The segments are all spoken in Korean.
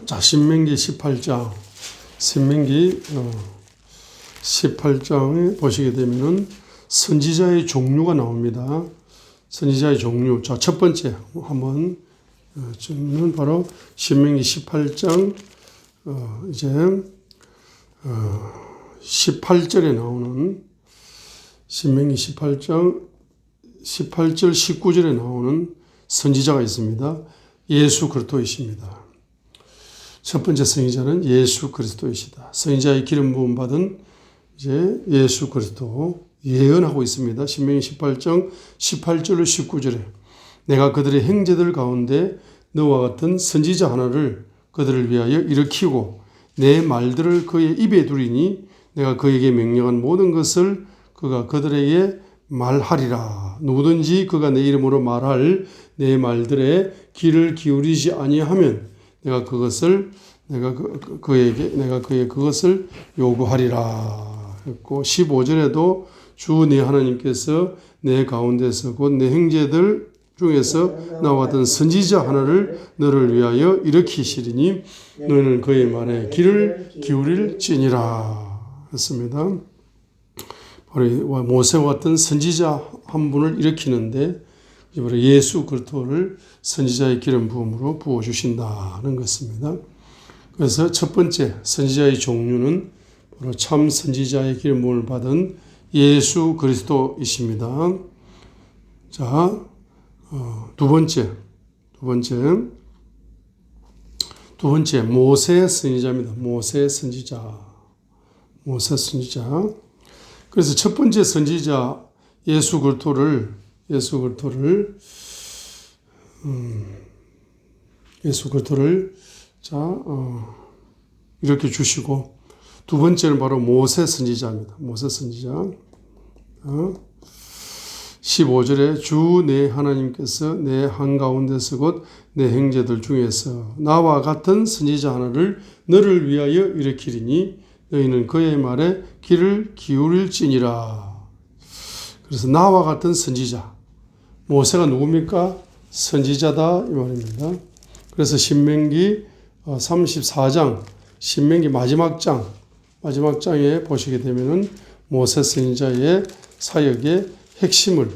자, 신명기 18장. 신명기 18장에 보시게 되면은 선지자의 종류가 나옵니다. 선지자의 종류. 자, 첫 번째 한번 저는 바로 신명기 18장 이제 18절에 나오는 신명기 18장 18절 19절에 나오는 선지자가 있습니다. 예수 그리스도이십니다. 첫 번째 선지자는 예수 그리스도이시다. 선지자의 기름 부음 받은 이제 예수 그리스도 예언하고 있습니다. 신명기 18장 18절로 19절에 내가 그들의 형제들 가운데 너와 같은 선지자 하나를 그들을 위하여 일으키고 내 말들을 그의 입에 두리니 내가 그에게 명령한 모든 것을 그가 그들에게 말하리라. 누구든지 그가 내 이름으로 말할 내 말들에 귀를 기울이지 아니하면 내가 그에게 그것을 요구하리라 했고 15절에도 주 내 하나님께서 내 가운데서 곧 내 형제들 중에서 나와 같은 선지자 하나를 너를 위하여 일으키시리니 너는 그의 말에 귀를 기울일지니라 했습니다. 바로 모세와 같은 선지자 한 분을 일으키는데 바로 예수 그리스도를 선지자의 기름 부음으로 부어주신다는 것입니다. 그래서 첫 번째 선지자의 종류는 바로 참 선지자의 기름 부음을 받은 예수 그리스도이십니다. 자, 두 번째 모세 선지자입니다. 모세 선지자. 그래서 첫 번째 선지자 예수 그리스도를 이렇게 주시고 두 번째는 바로 모세 선지자입니다. 모세 선지자. 15절에 주 내 하나님께서 내 한가운데서 곧 내 형제들 중에서 나와 같은 선지자 하나를 너를 위하여 일으키리니 너희는 그의 말에 귀를 기울일지니라. 그래서 나와 같은 선지자. 모세가 누굽니까? 선지자다 이 말입니다. 그래서 신명기 34장, 신명기 마지막 장에 보시게 되면은 모세 선지자의 사역의 핵심을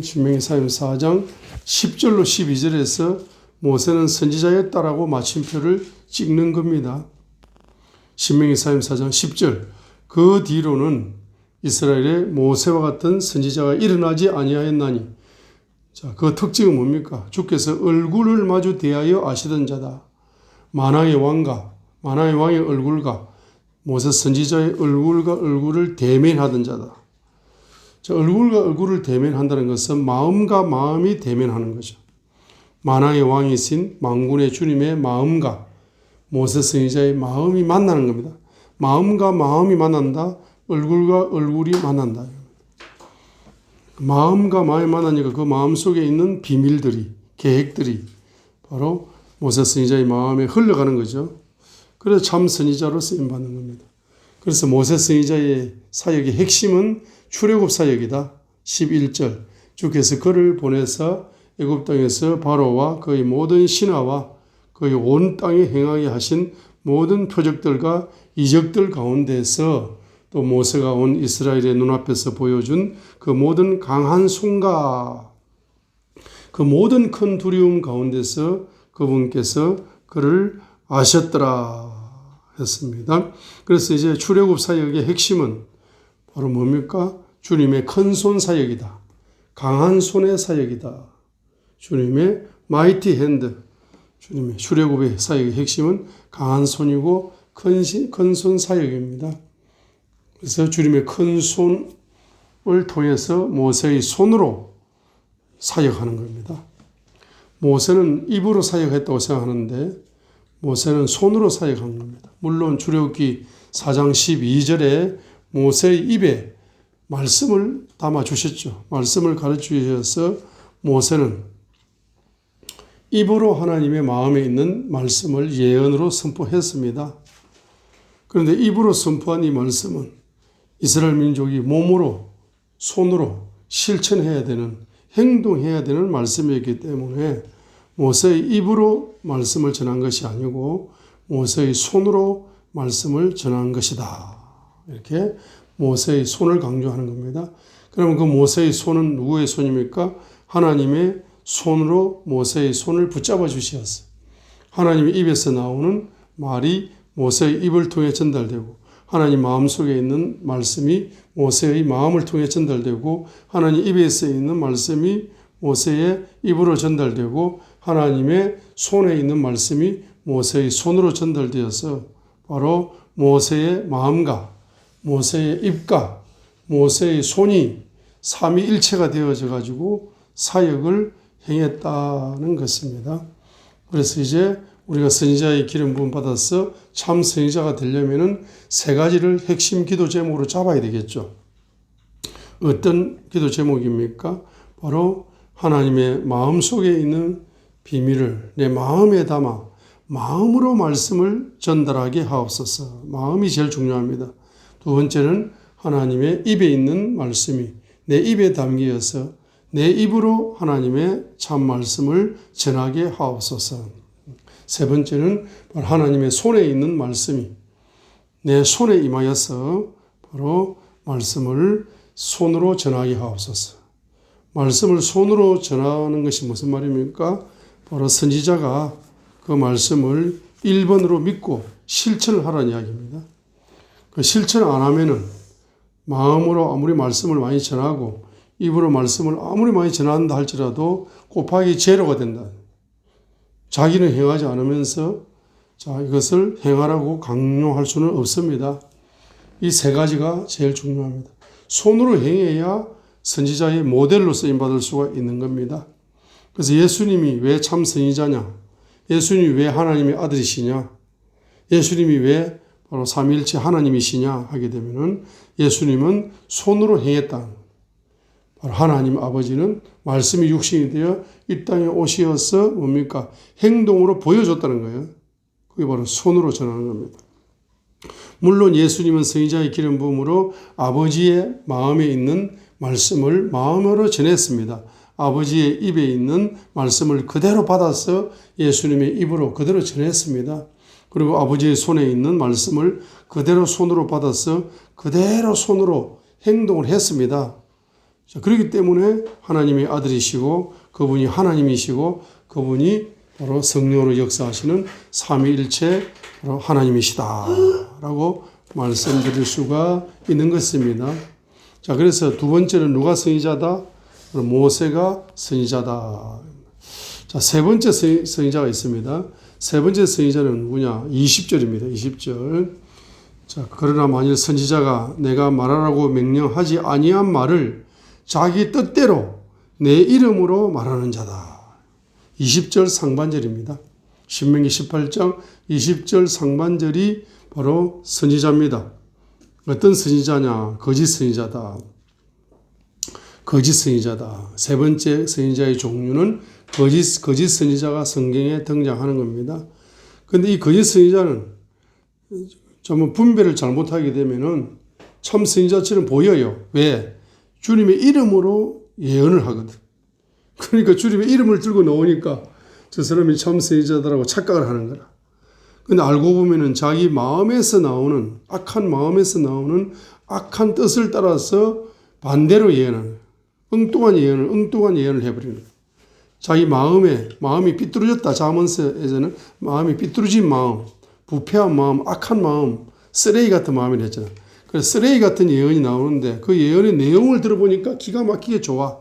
신명기 34장 10절로 12절에서 모세는 선지자였다라고 마침표를 찍는 겁니다. 신명기 34장 10절 그 뒤로는 이스라엘에 모세와 같은 선지자가 일어나지 아니하였나니 자, 그 특징은 뭡니까? 주께서 얼굴을 마주 대하여 아시던 자다. 만왕의 왕의 얼굴과 모세 선지자의 얼굴과 얼굴을 대면하던 자다. 자, 얼굴과 얼굴을 대면한다는 것은 마음과 마음이 대면하는 거죠. 만왕의 왕이신 만군의 주님의 마음과 모세 선지자의 마음이 만나는 겁니다. 마음과 마음이 만난다. 얼굴과 얼굴이 만난다. 마음과 마음이 만나니까 그 마음 속에 있는 비밀들이, 계획들이 바로 모세 선지자의 마음에 흘러가는 거죠. 그래서 참 선지자로 쓰임받는 겁니다. 그래서 모세 선지자의 사역의 핵심은 출애굽 사역이다. 11절 주께서 그를 보내서 애굽 땅에서 바로와 그의 모든 신하와 그의 온 땅에 행하게 하신 모든 표적들과 이적들 가운데서 또 모세가 온 이스라엘의 눈앞에서 보여준 그 모든 강한 손과 그 모든 큰 두려움 가운데서 그분께서 그를 아셨더라 했습니다. 그래서 이제 출애굽 사역의 핵심은 바로 뭡니까? 주님의 큰 손 사역이다. 강한 손의 사역이다. 주님의 마이티 핸드. 주님의 출애굽의 사역의 핵심은 강한 손이고 큰 손 사역입니다. 그래서 주님의 큰 손을 통해서 모세의 손으로 사역하는 겁니다. 모세는 입으로 사역했다고 생각하는데 모세는 손으로 사역한 겁니다. 물론 출애굽기 4장 12절에 모세의 입에 말씀을 담아 주셨죠. 말씀을 가르쳐 주셔서 모세는 입으로 하나님의 마음에 있는 말씀을 예언으로 선포했습니다. 그런데 입으로 선포한 이 말씀은 이스라엘 민족이 몸으로, 손으로 실천해야 되는, 행동해야 되는 말씀이었기 때문에 모세의 입으로 말씀을 전한 것이 아니고 모세의 손으로 말씀을 전한 것이다. 이렇게 모세의 손을 강조하는 겁니다. 그러면 그 모세의 손은 누구의 손입니까? 하나님의 손으로 모세의 손을 붙잡아 주시었어요. 하나님의 입에서 나오는 말이 모세의 입을 통해 전달되고 하나님 마음속에 있는 말씀이 모세의 마음을 통해 전달되고 하나님 입에서 있는 말씀이 모세의 입으로 전달되고 하나님의 손에 있는 말씀이 모세의 손으로 전달되어서 바로 모세의 마음과 모세의 입과 모세의 손이 삼위일체가 되어져 가지고 사역을 행했다는 것입니다. 그래서 이제 우리가 선지자의 기름 부음 받아서 참 선지자가 되려면은 세 가지를 핵심 기도 제목으로 잡아야 되겠죠. 어떤 기도 제목입니까? 바로 하나님의 마음 속에 있는 비밀을 내 마음에 담아 마음으로 말씀을 전달하게 하옵소서. 마음이 제일 중요합니다. 두 번째는 하나님의 입에 있는 말씀이 내 입에 담기어서 내 입으로 하나님의 참 말씀을 전하게 하옵소서. 세 번째는 바로 하나님의 손에 있는 말씀이 내 손에 임하여서 바로 말씀을 손으로 전하게 하옵소서. 말씀을 손으로 전하는 것이 무슨 말입니까? 바로 선지자가 그 말씀을 1번으로 믿고 실천을 하라는 이야기입니다. 그 실천 안 하면은 마음으로 아무리 말씀을 많이 전하고 입으로 말씀을 아무리 많이 전한다 할지라도 곱하기 제로가 된다. 자기는 행하지 않으면서 이것을 행하라고 강요할 수는 없습니다. 이 세 가지가 제일 중요합니다. 손으로 행해야 선지자의 모델로 쓰임받을 수가 있는 겁니다. 그래서 예수님이 왜 참 선지자냐? 예수님이 왜 하나님의 아들이시냐? 예수님이 왜 바로 삼위일체 하나님이시냐 하게 되면은 예수님은 손으로 행했다. 바로 하나님 아버지는 말씀이 육신이 되어 이 땅에 오시어서 뭡니까? 행동으로 보여줬다는 거예요. 그게 바로 손으로 전하는 겁니다. 물론 예수님은 선지자의 기름 부음으로 아버지의 마음에 있는 말씀을 마음으로 전했습니다. 아버지의 입에 있는 말씀을 그대로 받아서 예수님의 입으로 그대로 전했습니다. 그리고 아버지의 손에 있는 말씀을 그대로 손으로 받아서 그대로 손으로 행동을 했습니다. 그렇기 때문에 하나님의 아들이시고 그분이 하나님이시고 그분이 바로 성령으로 역사하시는 삼위일체 바로 하나님이시다라고 말씀드릴 수가 있는 것입니다. 자, 그래서 두 번째는 누가 선지자다? 모세가 선지자다. 자, 세 번째 선지자가 있습니다. 세 번째 선지자는 누구냐? 20절입니다. 20절. 자, 그러나 만일 선지자가 내가 말하라고 명령하지 아니한 말을 자기 뜻대로 내 이름으로 말하는 자다. 20절 상반절입니다. 신명기 18장 20절 상반절이 바로 선지자입니다. 어떤 선지자냐? 거짓 선지자다. 거짓 선지자다. 세 번째 선지자의 종류는 거짓 선지자가 성경에 등장하는 겁니다. 그런데 이 거짓 선지자는 좀 분별을 잘못하게 되면은 참 선지자처럼 보여요. 왜? 주님의 이름으로 예언을 하거든. 그러니까 주님의 이름을 들고 나오니까 저 사람이 참 선지자다라고 착각을 하는 거라. 근데 알고 보면은 자기 마음에서 나오는 악한 마음에서 나오는 악한 뜻을 따라서 반대로 예언하는 엉뚱한 예언을 해버리는 거예요. 자기 마음이 삐뚤어졌다. 잠언서에서는 마음이 삐뚤어진 마음, 부패한 마음, 악한 마음, 쓰레기 같은 마음이라 했잖아. 그래서 쓰레기 같은 예언이 나오는데 그 예언의 내용을 들어보니까 기가 막히게 좋아.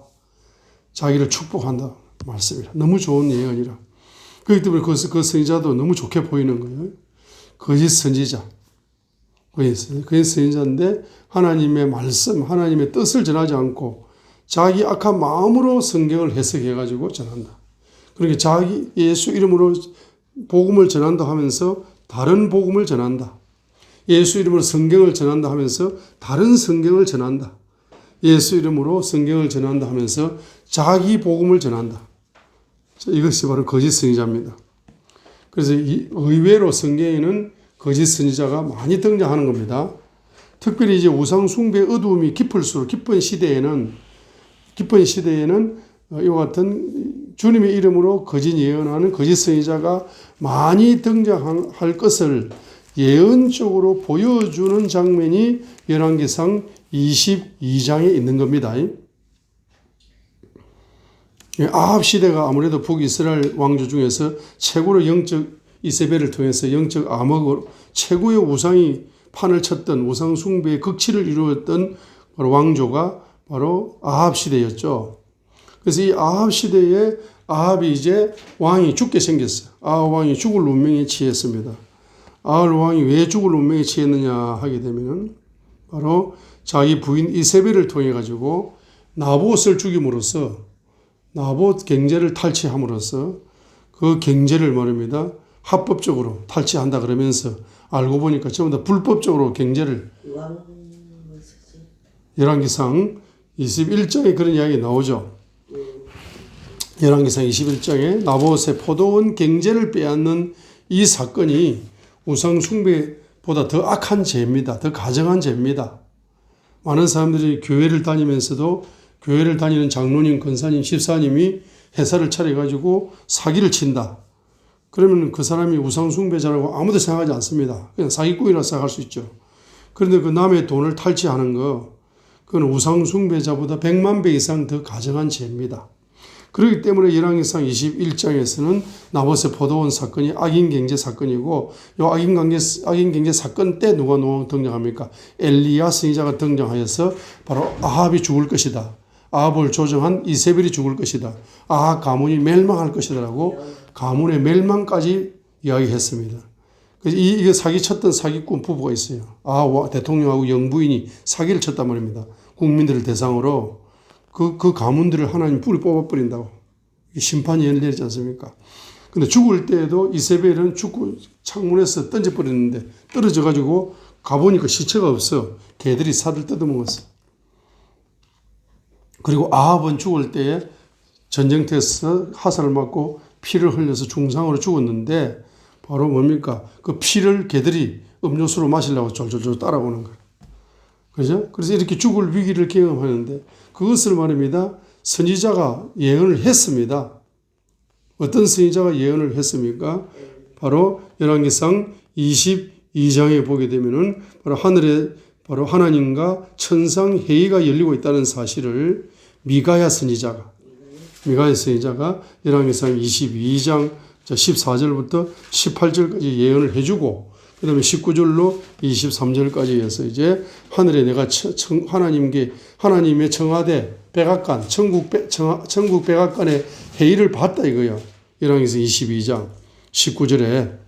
자기를 축복한다 말씀이라. 너무 좋은 예언이라. 그렇기 때문에 그 선지자도 너무 좋게 보이는 거예요. 거짓 선지자. 거짓 선지자인데 하나님의 말씀, 하나님의 뜻을 전하지 않고 자기 악한 마음으로 성경을 해석해가지고 전한다. 그러니까 자기 예수 이름으로 복음을 전한다 하면서 다른 복음을 전한다. 예수 이름으로 성경을 전한다 하면서 다른 성경을 전한다. 예수 이름으로 성경을 전한다 하면서 자기 복음을 전한다. 이것이 바로 거짓 선지자입니다. 그래서 의외로 성경에는 거짓 선지자가 많이 등장하는 겁니다. 특별히 이제 우상 숭배 어두움이 깊을수록 깊은 시대에는 이와 같은 주님의 이름으로 거짓 예언하는 거짓 선지자가 많이 등장할 것을 예언적으로 보여주는 장면이 열왕기상 22장에 있는 겁니다. 아합 시대가 아무래도 북이스라엘 왕조 중에서 최고로 영적 이세벨을 통해서 영적 암흑으로 최고의 우상이 판을 쳤던 우상 숭배의 극치를 이루었던 바로 왕조가 바로 아합 시대였죠. 그래서 이 아합 시대에 아합이 이제 왕이 죽게 생겼어요. 아합 왕이 죽을 운명에 처했습니다. 아합 왕이 왜 죽을 운명에 처했느냐 하게 되면은 바로 자기 부인 이세벨을 통해 가지고 나봇을 죽임으로써 나봇 경제를 탈취함으로써 그 경제를 말입니다. 합법적으로 탈취한다 그러면서 알고 보니까 전부 다 불법적으로 경제를 열왕기상 21장에 그런 이야기 나오죠. 열왕기상 21장에 나봇의 포도원 경제를 빼앗는 이 사건이 우상 숭배보다 더 악한 죄입니다. 더 가정한 죄입니다. 많은 사람들이 교회를 다니면서도 교회를 다니는 장로님, 권사님, 집사님이 회사를 차려가지고 사기를 친다. 그러면 그 사람이 우상 숭배자라고 아무도 생각하지 않습니다. 그냥 사기꾼이라고 생각할 수 있죠. 그런데 그 남의 돈을 탈취하는 거, 그건 우상 숭배자보다 100만 배 이상 더 가정한 죄입니다. 그렇기 때문에 열왕기상 21장에서는 나봇의 포도원 사건이 악인 경제 사건이고, 이 악인 경제 사건 때 누가 등장합니까? 엘리야 선지자가 등장하여서 바로 아합이 죽을 것이다. 아합을 조정한 이세벨이 죽을 것이다. 아합 가문이 멸망할 것이다라고 가문의 멸망까지 이야기했습니다. 그래서 이게 사기쳤던 사기꾼 부부가 있어요. 아합 대통령하고 영부인이 사기를 쳤단 말입니다. 국민들을 대상으로 그 가문들을 하나님 뿌리 뽑아버린다고. 심판이 내리지 않습니까? 근데 죽을 때에도 이세벨은 죽고 창문에서 던져버렸는데 떨어져가지고 가보니까 시체가 없어. 개들이 살을 뜯어먹었어. 그리고 아합은 죽을 때에 전쟁터에서 화살을 맞고 피를 흘려서 중상으로 죽었는데 바로 뭡니까? 그 피를 개들이 음료수로 마시려고 졸졸졸 따라오는 거예요. 그죠? 그래서 이렇게 죽을 위기를 경험하는데 그것을 말입니다. 선지자가 예언을 했습니다. 어떤 선지자가 예언을 했습니까? 바로 열왕기상 22장에 보게 되면은 바로 하늘에 바로 하나님과 천상 회의가 열리고 있다는 사실을 미가야 선지자가 열왕기상 22장 14절부터 18절까지 예언을 해주고 그 다음에 19절로 23절까지 해서 이제 하늘에 내가 하나님의 청와대 백악관, 천국 백악관의 회의를 봤다 이거예요. 열왕기상 22장 19절에.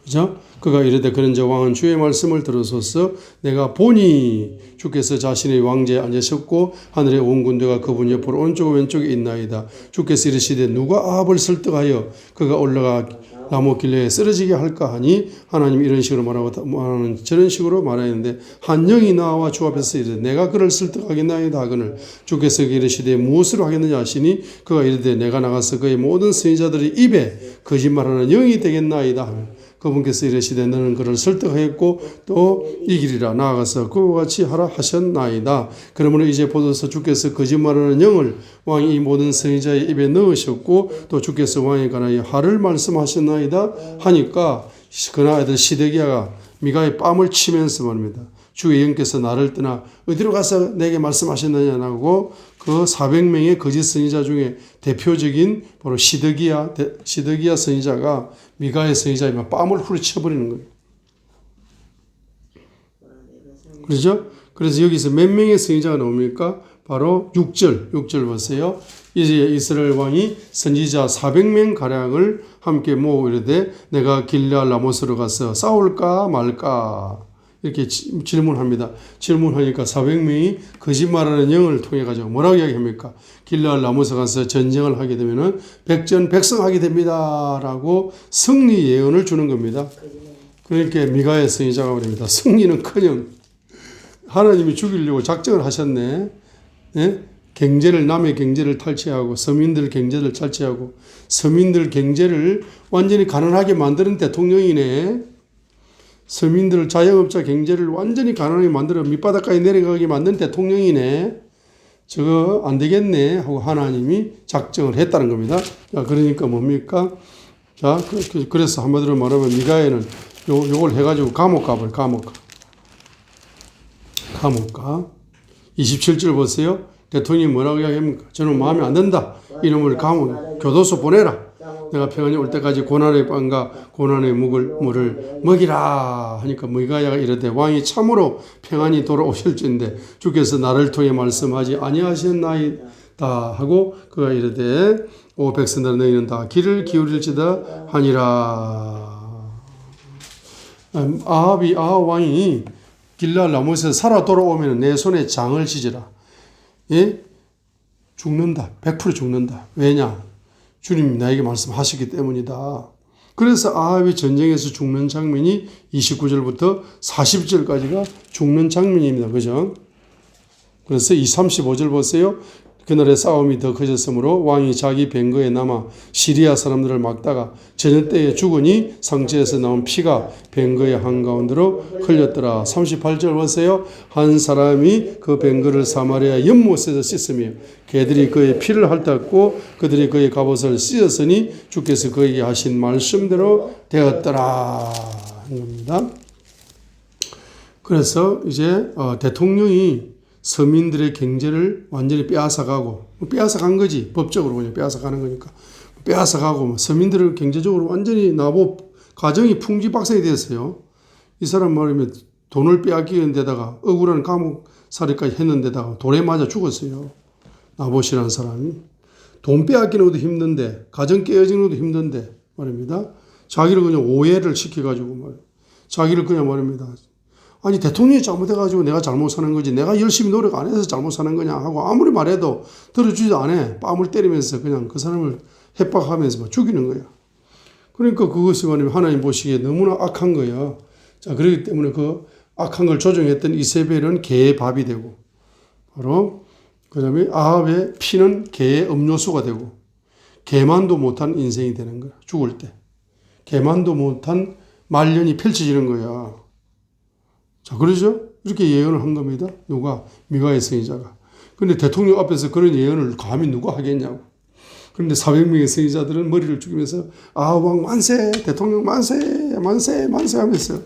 그죠? 그가 이르되 그런즉 왕은 주의 말씀을 들으소서 내가 보니 주께서 자신의 왕좌에 앉으셨고 하늘의 온 군대가 그분 옆으로 오른쪽 왼쪽에 있나이다. 주께서 이르시되 누가 아합을 설득하여 그가 올라가 나무 길레에 쓰러지게 할까 하니 하나님이 이런 식으로 말하는 저런 식으로 말하는데 한 영이 나와 주 앞에서 이르되 내가 그를 설득하겠나이다 하거늘 주께서 이르시되 무엇으로 하겠느냐 하시니 그가 이르되 내가 나가서 그의 모든 선지자들의 입에 거짓말하는 영이 되겠나이다. 그분께서 이르시되 너는 그를 설득하였고 또 이기리라. 나아가서 그와 같이 하라 하셨나이다. 그러므로 이제 보소서 주께서 거짓말하는 영을 왕이 이 모든 선지자의 입에 넣으셨고 또 주께서 왕에 관하여 하를 말씀하셨나이다 하니까 그나 아들 시드기야가 미가의 뺨을 치면서 말입니다. 주의 영께서 나를 떠나 어디로 가서 내게 말씀하셨느냐고 그 400명의 거짓 선지자 중에 대표적인 바로 시드기야 선지자가 미가의 선지자의 뺨을 후려쳐버리는 거예요. 그렇죠? 그래서 여기서 몇 명의 선지자가 나옵니까? 바로 6절 보세요. 이제 이스라엘 왕이 선지자 400명 가량을 함께 모으고 이르되 내가 길르앗 라못으로 가서 싸울까 말까 이렇게 질문합니다. 질문하니까 400명이 거짓말하는 영을 통해 가지고 뭐라고 이야기합니까? 길르앗 라못에 가서 전쟁을 하게 되면은 백전백승하게 됩니다라고 승리 예언을 주는 겁니다. 그러니까 미가의 선지자가 그럽니다. 승리는커녕 하나님이 죽이려고 작정을 하셨네. 네? 남의 경제를 탈취하고 서민들 경제를 탈취하고 서민들 경제를 완전히 가난하게 만드는 대통령이네. 서민들 자영업자 경제를 완전히 가난하게 만들어 밑바닥까지 내려가게 만든 대통령이네. 저거 안 되겠네 하고 하나님이 작정을 했다는 겁니다. 자, 그러니까 뭡니까? 자, 그래서 한마디로 말하면 미가야는 요걸 해가지고 감옥 가버려, 감옥 가. 27절 보세요. 대통령이 뭐라고 이야기합니까? 저는 마음에 안 든다. 이놈을 감옥, 교도소 보내라. 내가 평안이 올 때까지 고난의 빵과 고난의 물을 먹이라 하니까 미가야가 이르되 왕이 참으로 평안히 돌아오실진데 주께서 나를 통해 말씀하지 아니하셨나이다 하고 그가 이르되 오 백성들아 너희는 다 귀를 기울일지다 하니라. 아합 왕이 길랄 라모스에서 살아 돌아오면 내 손에 장을 찢으라. 예? 죽는다. 100% 죽는다. 왜냐? 주님이 나에게 말씀하시기 때문이다. 그래서 아합이 전쟁에서 죽는 장면이 29절부터 40절까지가 죽는 장면입니다. 그죠? 그래서 이 35절 보세요. 그날의 싸움이 더 커졌으므로 왕이 자기 뱅거에 남아 시리아 사람들을 막다가 저녁 때에 죽으니 상처에서 나온 피가 뱅거의 한가운데로 흘렸더라. 38절 보세요. 한 사람이 그 뱅거를 사마리아 연못에서 씻으며 개들이 그의 피를 핥았고 그들이 그의 갑옷을 씻었으니 주께서 그에게 하신 말씀대로 되었더라 하는 겁니다. 그래서 이제 대통령이 서민들의 경제를 완전히 빼앗아가고, 빼앗아간 거지. 법적으로 그냥 빼앗아가는 거니까. 빼앗아가고, 서민들을 경제적으로 완전히 가정이 풍지박산이 됐어요. 이 사람 말하면 돈을 빼앗기는 데다가 억울한 감옥살이까지 했는 데다가 돌에 맞아 죽었어요. 나봇이라는 사람이. 돈 빼앗기는 것도 힘든데, 가정 깨어지는 것도 힘든데, 말입니다. 자기를 그냥 오해를 시켜가지고 말이에요. 자기를 그냥 말입니다. 아니 대통령이 잘못해가지고 내가 잘못 사는 거지 내가 열심히 노력 안 해서 잘못 사는 거냐 하고 아무리 말해도 들어주지도 않아. 뺨을 때리면서 그냥 그 사람을 협박하면서 막 죽이는 거야. 그러니까 그것이 말하면 하나님 보시기에 너무나 악한 거야. 자, 그렇기 때문에 그 악한 걸 조종했던 이세벨은 개의 밥이 되고 바로 그 다음에 아합의 피는 개의 음료수가 되고 개만도 못한 인생이 되는 거야. 죽을 때. 개만도 못한 말년이 펼쳐지는 거야. 자, 그러죠? 이렇게 예언을 한 겁니다. 누가? 미가의 선지자가. 그런데 대통령 앞에서 그런 예언을 감히 누가 하겠냐고. 그런데 400명의 선지자들은 머리를 죽이면서 왕 만세, 대통령 만세, 만세, 만세 하면서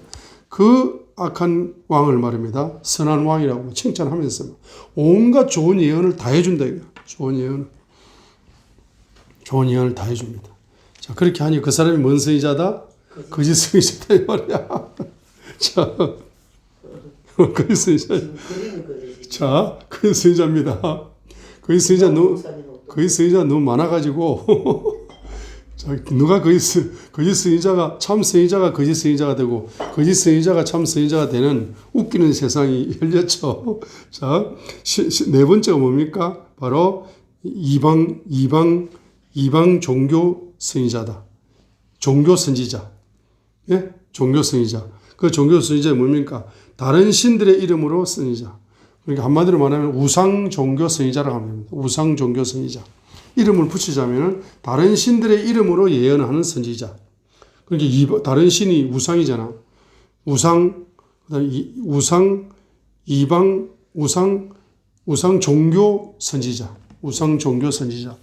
그 악한 왕을 말입니다. 선한 왕이라고 칭찬하면서 온갖 좋은 예언을 다 해준다. 이거. 좋은 예언을 다 해줍니다. 자, 그렇게 하니 그 사람이 뭔 선지자다? 거짓 선지자다 이 말이야. 자. 거짓 선지자. 자, 거짓 선지자입니다. 거짓 선지자 너무 많아가지고, 자, 누가 거짓 선지자가, 참 선지자가 거짓 선지자가 되고, 거짓 선지자가 참 선지자가 되는 웃기는 세상이 열렸죠. 자, 네 번째가 뭡니까? 바로 이방 종교 선지자다. 종교 선지자. 예? 종교 선지자. 그 종교 선지자가 뭡니까? 다른 신들의 이름으로 선지자. 그러니까 한마디로 말하면 우상 종교 선지자라고 합니다. 우상 종교 선지자. 이름을 붙이자면 다른 신들의 이름으로 예언하는 선지자. 그러니까 다른 신이 우상이잖아. 우상 종교 선지자. 우상 종교 선지자.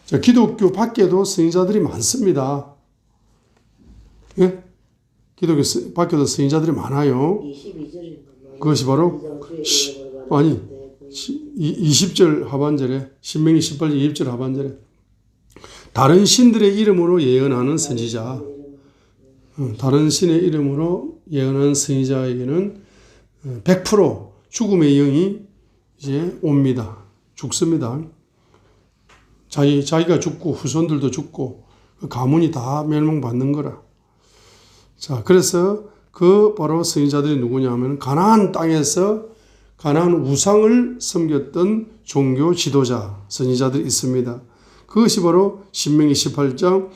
자, 기독교 밖에도 선지자들이 많습니다. 예? 기독교 밖에도 선지자들이 많아요. 그것이 바로 20절 하반절에 신명기 18절 20절 하반절에 다른 신들의 이름으로 예언하는 선지자. 다른 신의 이름으로 예언하는 선지자에게는 100% 죽음의 영이 이제 옵니다. 죽습니다. 자기가 죽고 후손들도 죽고 그 가문이 다 멸망받는 거라. 자, 그래서 그 바로 선지자들이 누구냐 하면 가나안 땅에서 가나안 우상을 섬겼던 종교 지도자 선지자들이 있습니다. 그것이 바로 신명기 18장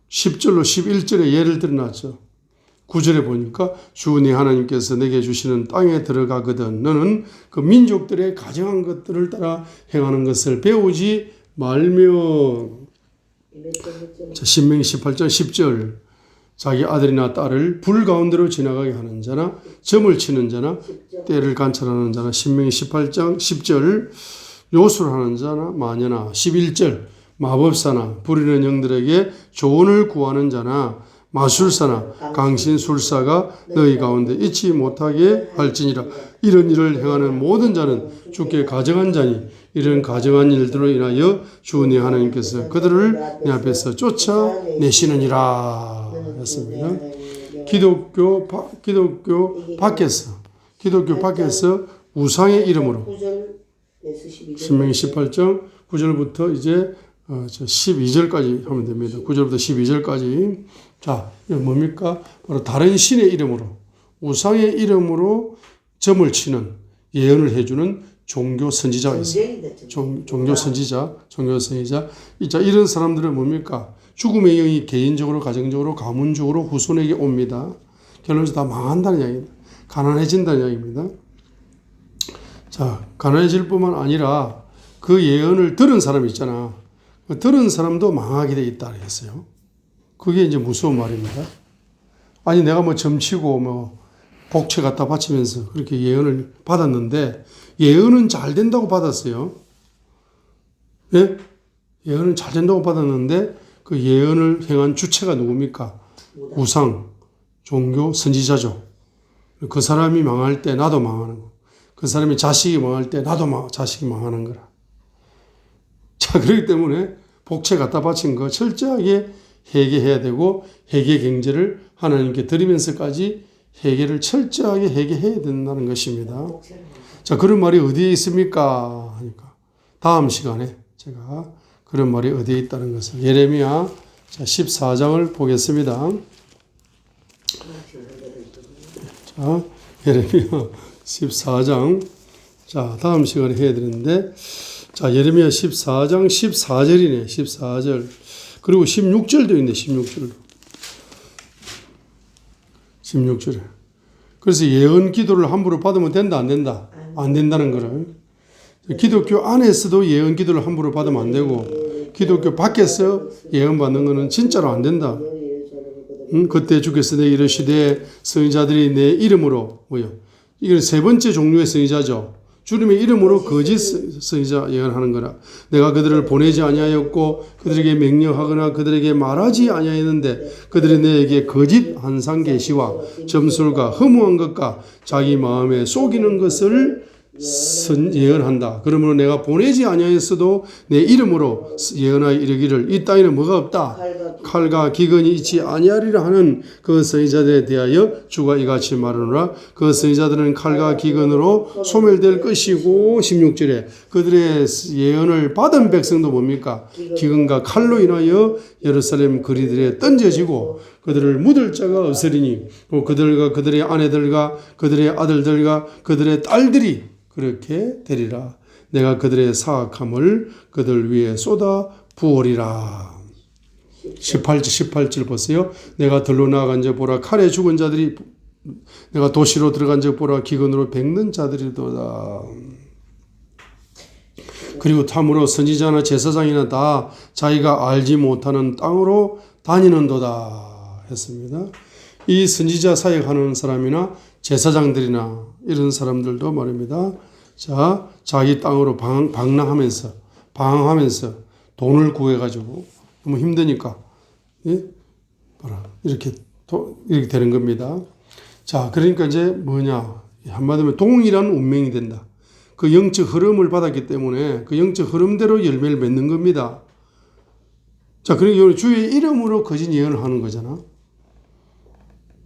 10절로 11절에 예를 들어놨죠. 9절에 보니까 주 네 하나님께서 내게 주시는 땅에 들어가거든 너는 그 민족들의 가증한 것들을 따라 행하는 것을 배우지 말며. 자, 신명기 18장 10절. 자기 아들이나 딸을 불 가운데로 지나가게 하는 자나 점을 치는 자나 때를 관찰하는 자나 신명기 18장 10절 요술을 하는 자나 마녀나 11절 마법사나 부리는 영들에게 조언을 구하는 자나 마술사나 강신술사가 너희 가운데 있지 못하게 할지니라. 이런 일을 행하는 모든 자는 주께 가정한 자니 이런 가정한 일들로 인하여 주 내 하나님께서 그들을 내 앞에서 쫓아내시느니라 했습니다. 기독교 밖에서 우상의 이름으로 신명기 18장 9절부터 이제 12절까지 하면 됩니다. 9절부터 12절까지. 자, 이건 뭡니까? 바로 다른 신의 이름으로, 우상의 이름으로 점을 치는, 예언을 해주는 종교 선지자가 있어요. 종교 선지자. 자, 이런 사람들은 뭡니까? 죽음의 영이 개인적으로, 가정적으로, 가문적으로 후손에게 옵니다. 결론적으로 다 망한다는 이야기입니다. 가난해진다는 이야기입니다. 자, 가난해질 뿐만 아니라 그 예언을 들은 사람이 있잖아. 들은 사람도 망하게 돼 있다 했어요. 그게 이제 무서운 말입니다. 아니 내가 뭐 점치고 뭐 복채 갖다 바치면서 그렇게 예언을 받았는데 예언은 잘 된다고 받았어요. 예? 예언은 잘 된다고 받았는데 그 예언을 행한 주체가 누굽니까? 우상, 종교, 선지자죠. 그 사람이 망할 때 나도 망하는 거. 그 사람이 자식이 망할 때 나도 자식이 망하는 거라. 자, 그렇기 때문에 복채 갖다 바친 거 철저하게 회개해야 되고 회개 경제를 하나님께 드리면서까지 회개를 철저하게 회개해야 된다는 것입니다. 자, 그런 말이 어디에 있습니까? 하니까 다음 시간에 제가 그런 말이 어디에 있다는 것을 예레미야 14장을 보겠습니다. 자, 예레미야 14장. 자, 다음 시간에 해야 되는데 자, 예레미야 14장 14절이네. 14절. 그리고 16절도 있네. 16절에. 그래서 예언 기도를 함부로 받으면 된다, 안 된다? 안 된다는 거를. 기독교 안에서도 예언 기도를 함부로 받으면 안 되고 기독교 밖에서 예언 받는 거는 진짜로 안 된다. 그때 주께서 내 이르시되 선지자들이 내 이름으로 이건 세 번째 종류의 선지자죠. 주님의 이름으로 거짓 선지자 예언하는 거라. 내가 그들을 보내지 아니하였고 그들에게 명령하거나 그들에게 말하지 아니하였는데 그들이 내게 거짓 환상 계시와 점술과 허무한 것과 자기 마음에 속이는 것을 예언한다. 그러므로 내가 보내지 아니하였어도 내 이름으로 예언하여 이르기를 이 땅에는 뭐가 없다. 칼과 기근이 있지 아니하리라 하는 그 선지자들에 대하여 주가 이같이 말하노라. 그 선지자들은 칼과 기근으로 소멸될 것이고 16절에 그들의 예언을 받은 백성도 뭡니까? 기근과 칼로 인하여 예루살렘 거리들에 던져지고 그들을 묻을 자가 없으리니 그들과 그들의 아내들과 그들의 아들들과 그들의 딸들이 그렇게 되리라. 내가 그들의 사악함을 그들 위에 쏟아 부으리라. 18절 보세요. 내가 들로 나아간 자 보라 칼에 죽은 자들이 내가 도시로 들어간 자 보라 기근으로 뱅는 자들이도다. 그리고 참으로 선지자나 제사장이나 다 자기가 알지 못하는 땅으로 다니는도다 했습니다. 이 선지자 사역하는 사람이나 제사장들이나 이런 사람들도 말입니다. 자, 자기 땅으로 방랑하면서 돈을 구해가지고 너무 힘드니까 이렇게 되는 겁니다. 자, 그러니까 이제 뭐냐 한마디로 동일한 운명이 된다. 그 영적 흐름을 받았기 때문에 그 영적 흐름대로 열매를 맺는 겁니다. 자, 그러니까 주의 이름으로 거짓 예언을 하는 거잖아.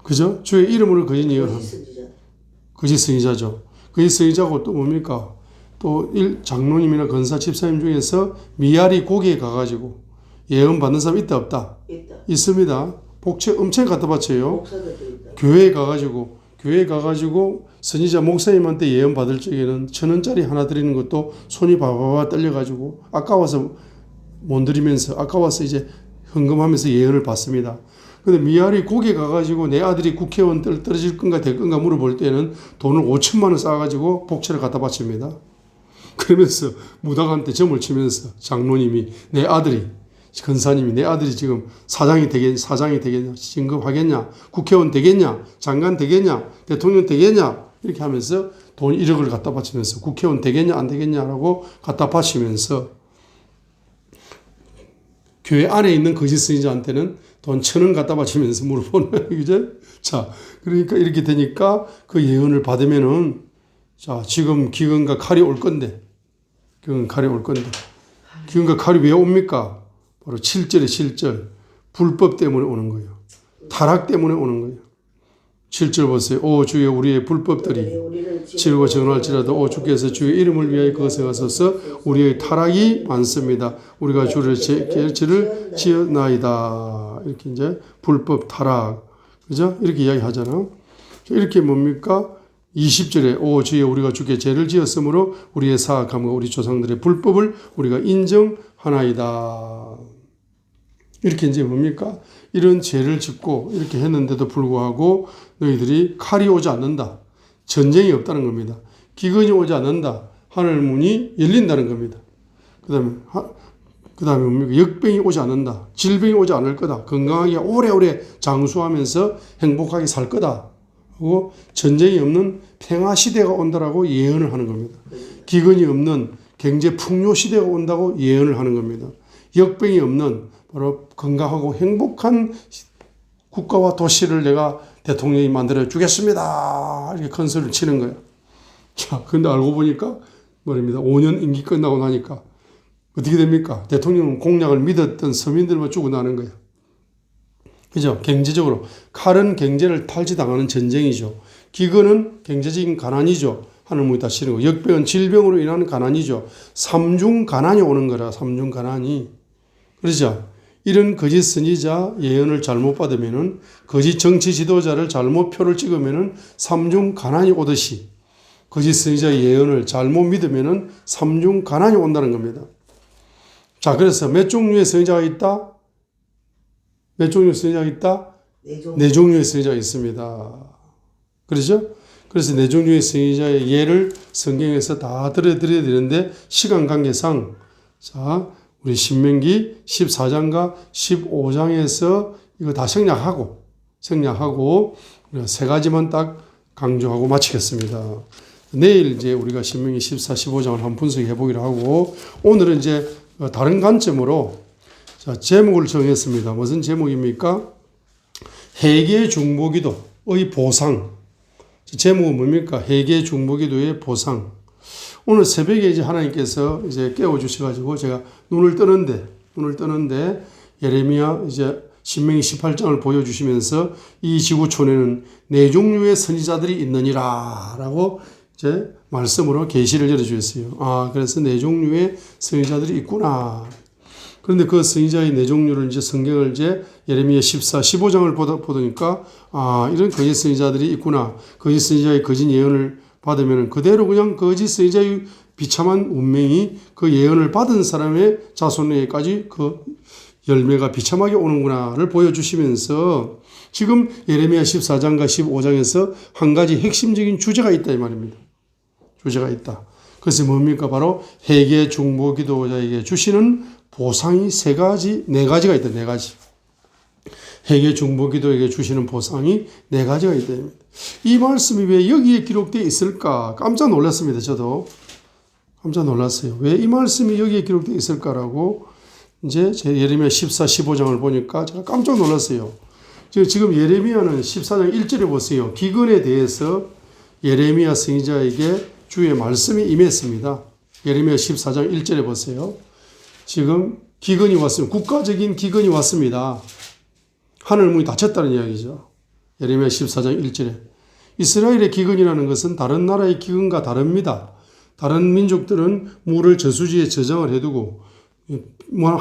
그죠? 주의 이름으로 거짓 예언하는 거짓 선지자죠. 거짓 선지자고 또 뭡니까? 또 장로님이나 권사 집사님 중에서 미아리 고기에 가가지고 예언 받는 사람 있다 없다? 있습니다. 복채 엄청 갖다 바쳐요. 교회에 가가지고 선지자 목사님한테 예언 받을 적에는 1,000원짜리 하나 드리는 것도 손이 바바바 떨려가지고 아까워서 못 드리면서 아까워서 이제 헌금하면서 예언을 받습니다. 근데 미아리 고개 가가지고 내 아들이 국회의원 떨어질 건가 될 건가 물어볼 때는 돈을 5천만 원 쌓아가지고 복채를 갖다 바칩니다. 그러면서 무당한테 점을 치면서 장로님이 내 아들이 근사님이 내 아들이 지금 사장이 되겠냐, 진급하겠냐, 국회의원 되겠냐, 장관 되겠냐, 대통령 되겠냐, 이렇게 하면서 돈 1억을 갖다 바치면서 국회의원 되겠냐, 안 되겠냐라고 갖다 바치면서 교회 안에 있는 거짓 선지자한테는 돈 1,000원 갖다 바치면서 물어보는 거예요. 그죠? 자, 그러니까 이렇게 되니까 그 예언을 받으면은 자, 지금 기근과 칼이 올 건데, 기근과 칼이 왜 옵니까? 바로 7절에 7절. 불법 때문에 오는 거예요. 타락 때문에 오는 거예요. 7절 보세요. 오 주여 우리의 불법들이 지르고 정할지라도 오 주께서 주의 이름을 위하여 그것에 가소서. 우리의 타락이 많습니다. 우리가 주를 죄를 지었나이다. 이렇게 이제 불법 타락. 그죠? 이렇게 이야기하잖아. 이렇게 뭡니까? 20절에 오 주여 우리가 주께 죄를 지었으므로 우리의 사악함과 우리 조상들의 불법을 우리가 인정하나이다. 이렇게 이제 뭡니까? 이런 죄를 짓고 이렇게 했는데도 불구하고 너희들이 칼이 오지 않는다. 전쟁이 없다는 겁니다. 기근이 오지 않는다. 하늘 문이 열린다는 겁니다. 그 다음에 뭡니까? 역병이 오지 않는다. 질병이 오지 않을 거다. 건강하게 오래오래 장수하면서 행복하게 살 거다. 하고 전쟁이 없는 평화 시대가 온다라고 예언을 하는 겁니다. 기근이 없는 경제 풍요 시대가 온다고 예언을 하는 겁니다. 역병이 없는 바로 건강하고 행복한 국가와 도시를 내가 대통령이 만들어 주겠습니다. 이렇게 큰 소리를 치는 거예요. 자, 근데 알고 보니까 말입니다. 5년 임기 끝나고 나니까 어떻게 됩니까? 대통령 공약을 믿었던 서민들만 죽어나는 거예요. 그죠? 경제적으로. 칼은 경제를 탈취당하는 전쟁이죠. 기근은 경제적인 가난이죠. 하늘문이 닫히는 거. 역병은 질병으로 인한 가난이죠. 삼중 가난이 오는 거라, 삼중 가난이. 그러죠? 이런 거짓 선지자 예언을 잘못 받으면은, 거짓 정치 지도자를 잘못 표를 찍으면은 삼중 가난이 오듯이, 거짓 선지자 예언을 잘못 믿으면은 삼중 가난이 온다는 겁니다. 자, 그래서 몇 종류의 선지자가 있다? 몇 종류의 선지자가 있다? 네 종류의 선지자가 있습니다. 그렇죠? 그래서 네 종류의 선지자의 예를 성경에서 다 들어드려야 되는데 시간 관계상 자, 우리 신명기 14장과 15장에서 이거 다 생략하고 우리가 세 가지만 딱 강조하고 마치겠습니다. 내일 이제 우리가 신명기 14, 15장을 한번 분석해 보기로 하고 오늘은 이제 다른 관점으로 자, 제목을 정했습니다. 무슨 제목입니까? 회개 중보기도의 보상. 제목은 뭡니까? 회개 중보기도의 보상. 오늘 새벽에 이제 하나님께서 이제 깨워주셔가지고 제가 눈을 뜨는데 예레미야 이제 신명기 18장을 보여주시면서 이 지구촌에는 네 종류의 선지자들이 있느니라 라고 이제 말씀으로 계시를 열어주셨어요. 아, 그래서 네 종류의 선지자들이 있구나. 그런데 그 선지자의 네 종류를 이제 성경을 이제 예레미야 14, 15장을 보니까 아, 이런 거짓 선지자들이 있구나. 거짓 선지자의 거짓 예언을 받으면 그대로 그냥 거짓 선지자의 비참한 운명이 그 예언을 받은 사람의 자손에게까지 그 열매가 비참하게 오는구나를 보여주시면서 지금 예레미야 14장과 15장에서 한 가지 핵심적인 주제가 있다 이 말입니다. 주제가 있다. 그것이 뭡니까? 바로 회개 중보 기도자에게 주시는 보상이 네 가지가 있다. 네 가지. 회개 중보 기도에게 주시는 보상이 네 가지가 있다. 이 말씀이 왜 여기에 기록되어 있을까? 깜짝 놀랐습니다. 저도 깜짝 놀랐어요. 왜 이 말씀이 여기에 기록되어 있을까라고 이제 제 예레미야 14, 15장을 보니까 제가 깜짝 놀랐어요. 지금 예레미야는 14장 1절에 보세요. 기근에 대해서 예레미야 선지자에게 주의 말씀이 임했습니다. 예레미야 14장 1절에 보세요. 지금 기근이 왔습니다. 국가적인 기근이 왔습니다. 하늘 문이 닫혔다는 이야기죠. 예레미야 14장 1절에. 이스라엘의 기근이라는 것은 다른 나라의 기근과 다릅니다. 다른 민족들은 물을 저수지에 저장을 해두고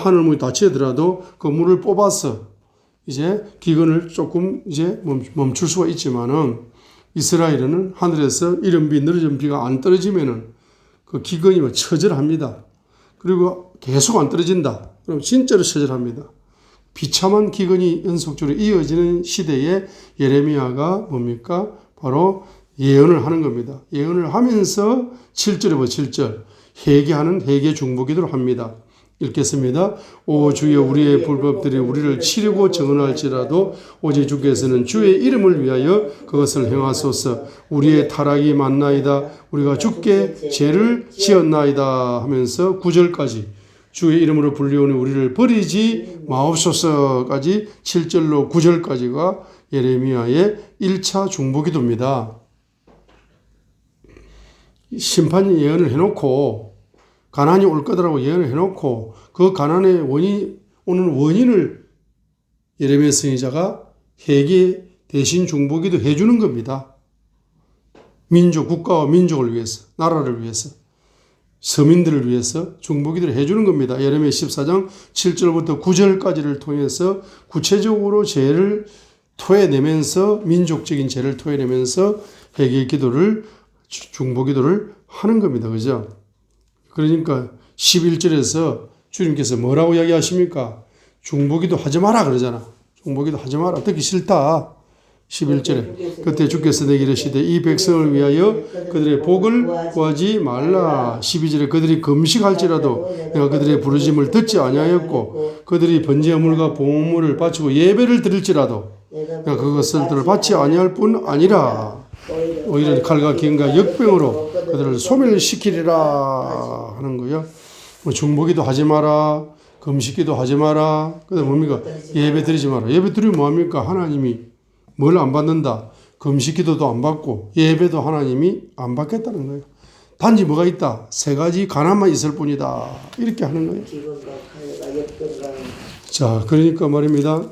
하늘 문이 닫히더라도 그 물을 뽑아서 이제 기근을 조금 이제 멈출 수가 있지만은 이스라엘은 하늘에서 이른 비 늦은 비가 안 떨어지면은 그 기근이 처절합니다. 그리고 계속 안 떨어진다. 그럼 진짜로 처절합니다. 비참한 기근이 연속적으로 이어지는 시대에 예레미야가 뭡니까? 바로 예언을 하는 겁니다. 예언을 하면서 7절에 7절 회개하는 회개 중보 기도를 합니다. 읽겠습니다. 오 주여 우리의 불법들이 우리를 치르고 정언할지라도 오직 주께서는 주의 이름을 위하여 그것을 행하소서. 우리의 타락이 많나이다. 우리가 주께 죄를 지었나이다 하면서 9절까지 주의 이름으로 불리오니 우리를 버리지 마옵소서까지 7절로 9절까지가 예레미야의 1차 중보기도입니다. 심판 예언을 해놓고 가난이 올 거다라고 예언을 해놓고 그 가난의 오는 원인을 예레미야 선지자가 회개 대신 중보기도 해주는 겁니다. 민족, 국가와 민족을 위해서, 나라를 위해서, 서민들을 위해서 중보기도를 해주는 겁니다. 예레미야 14장 7절부터 9절까지를 통해서 구체적으로 죄를 토해내면서 민족적인 죄를 토해내면서 회개 기도를 중보기도를 하는 겁니다. 그죠? 그러니까 11절에서 주님께서 뭐라고 이야기하십니까? 중보기도 하지 마라 그러잖아. 중보기도 하지 마라. 듣기 싫다. 11절에 그때 주께서 내게 이르시되 이 백성을 위하여 그들의 복을 구하지 말라. 12절에 그들이 금식할지라도 내가 그들의 부르심을 듣지 아니하였고 그들이 번제물과 봉물을 바치고 예배를 드릴지라도 내가 그것을 받지 아니할 뿐 아니라 오히려 칼과 기근과 역병으로 그들을 소멸시키리라 하는 거예요. 중보기도 하지 마라. 금식기도 하지 마라. 그다음 뭡니까? 예배 드리지 마라. 예배 드리면 뭐합니까? 하나님이 뭘 안 받는다. 금식기도도 안 받고 예배도 하나님이 안 받겠다는 거예요. 단지 뭐가 있다? 세 가지 가난만 있을 뿐이다. 이렇게 하는 거예요. 자, 그러니까 말입니다.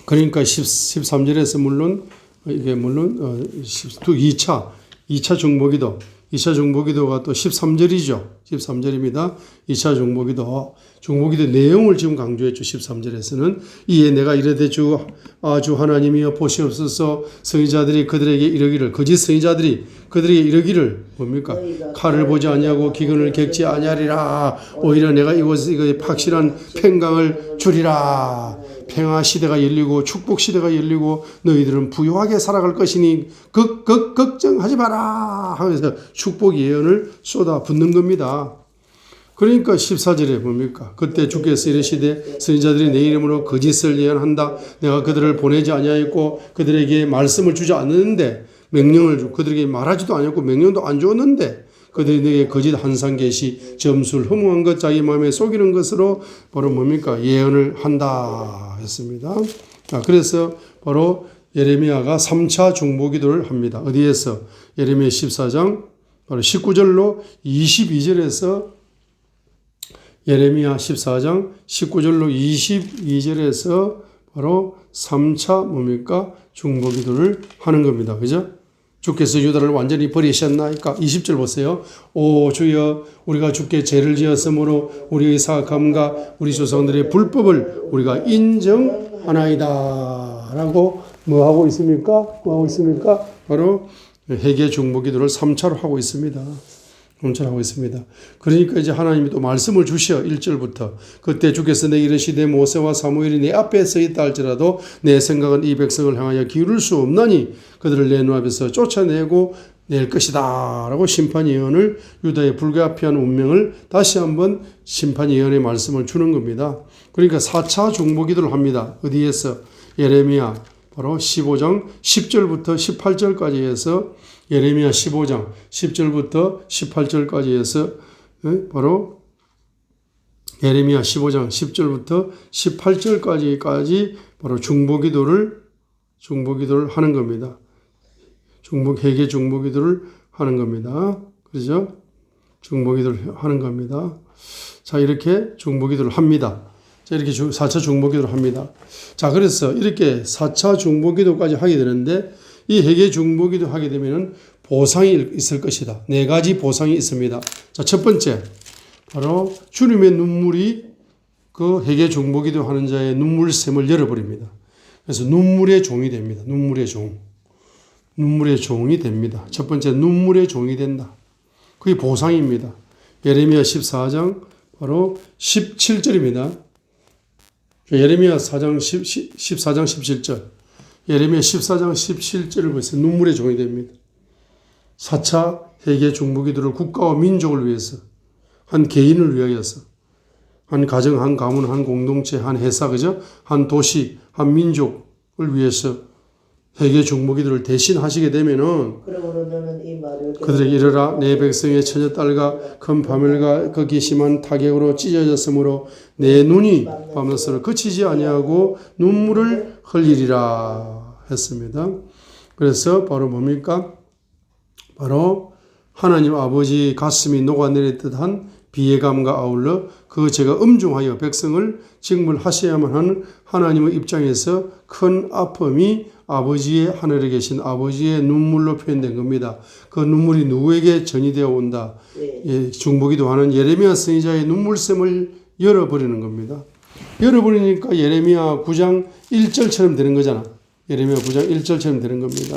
그러니까 13절에서 물론 2차 중보기도 2차 중보기도가 또 13절이죠. 13절입니다. 2차 중보기도 내용을 지금 강조했죠. 13절에서는 이에 내가 이르되 주 하나님이여 보시옵소서. 선지자들이 그들에게 이르기를 거짓 선지자들이 그들에게 이르기를 뭡니까? 칼을 보지 아니하고 기근을 겪지 아니하리라. 오히려 내가 이곳에 확실한 평강을 주리라. 평화 시대가 열리고 축복 시대가 열리고 너희들은 부유하게 살아갈 것이니 걱정하지 마라 하면서 축복 예언을 쏟아붓는 겁니다. 그러니까 14절에 뭡니까? 그때 주께서 이르시되 선지자들이 내 이름으로 거짓을 예언한다. 내가 그들을 보내지 아니하였고 그들에게 말씀을 주지 않았는데 명령을 주고 그들에게 말하지도 않았고 명령도 안 주었는데 그들이 내게 거짓 한상 계시 점술 허무한 것 자기 마음에 속이는 것으로 바로 뭡니까? 예언을 한다 했습니다. 그래서 바로 예레미야가 3차 중보기도를 합니다. 어디에서? 예레미야 14장 바로 19절로 22절에서 예레미야 14장 19절로 22절에서 바로 3차 뭡니까? 중보기도를 하는 겁니다. 그죠? 주께서 유다를 완전히 버리셨나이까? 20절 보세요. 오 주여 우리가 주께 죄를 지었으므로 우리의 사악함과 우리 조상들의 불법을 우리가 인정하나이다. 라고 뭐 하고 있습니까? 바로 회개 중보기도를 3차로 하고 있습니다. 하고 있습니다. 그러니까 이제 하나님이 또 말씀을 주셔 1절부터 그때 주께서 내게 이르시되 모세와 사무엘이 내 앞에 서 있다 할지라도 내 생각은 이 백성을 향하여 기울일 수 없나니 그들을 내 눈앞에서 쫓아내고 낼 것이다 라고 심판 예언을 유다의 불가피한 운명을 다시 한번 심판 예언의 말씀을 주는 겁니다. 그러니까 4차 중보기도를 합니다. 어디에서? 예레미야 바로 15장 10절부터 18절까지 해서 예레미야 15장 10절부터 18절까지 해서 바로 예레미야 15장 10절부터 18절까지 바로 중보기도를 하는 겁니다. 회개 중보기도를 하는 겁니다. 그렇죠? 중보기도를 하는 겁니다. 자, 이렇게 중보기도를 합니다. 자, 이렇게 4차 중보기도를 합니다. 자, 그래서 이렇게 4차 중보기도까지 하게 되는데 이 회개 중보기도 하게 되면 보상이 있을 것이다. 4가지 보상이 있습니다. 자, 첫 번째, 바로 주님의 눈물이 그 회개 중보기도 하는 자의 눈물샘을 열어버립니다. 그래서 눈물의 종이 됩니다. 눈물의 종이 됩니다. 첫 번째, 눈물의 종이 된다. 그게 보상입니다. 예레미야 14장 바로 17절입니다. 예레미야 14장 17절. 예레미야 14장 17절을 보세요. 눈물의 종이 됩니다. 4차 회개 중보기도를 국가와 민족을 위해서 한 개인을 위하여서 한 가정, 한 가문, 한 공동체, 한 회사, 그죠? 한 도시, 한 민족을 위해서 회개 중보기도를 대신 하시게 되면은 그들에게 이르라 내 백성의 처녀딸과 큰 파멸과 극이 심한 타격으로 찢어졌으므로 내 눈이 밤낮으로 그치지 아니하고 눈물을 흘리리라 했습니다. 그래서 바로 뭡니까? 바로 하나님 아버지 가슴이 녹아내릴 듯한 비애감과 아울러 그 제가 엄중하여 백성을 징벌하셔야만 하는 하나님의 입장에서 큰 아픔이 아버지의 하늘에 계신 아버지의 눈물로 표현된 겁니다. 그 눈물이 누구에게 전이되어 온다. 예, 중보기도하는 예레미야 선지자의 눈물샘을 열어버리는 겁니다. 열어버리니까 예레미야 9장 1절처럼 되는 거잖아. 예레미야 9장 1절처럼 되는 겁니다.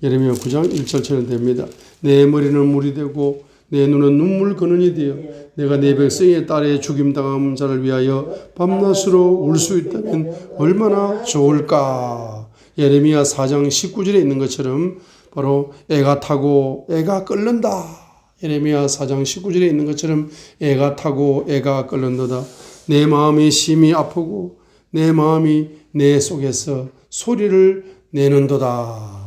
예레미야 9장 1절처럼 됩니다. 내 머리는 물이 되고 내 눈은 눈물 근원이 되어 내가 내 백성의 딸의 죽임당한 자를 위하여 밤낮으로 울 수 있다면 얼마나 좋을까. 예레미야 4장 19절에 있는 것처럼 바로 애가 타고 애가 끓는다. 예레미야 4장 19절에 있는 것처럼 애가 타고 애가 끓는도다. 내 마음이 심히 아프고 내 마음이 내 속에서 소리를 내는도다.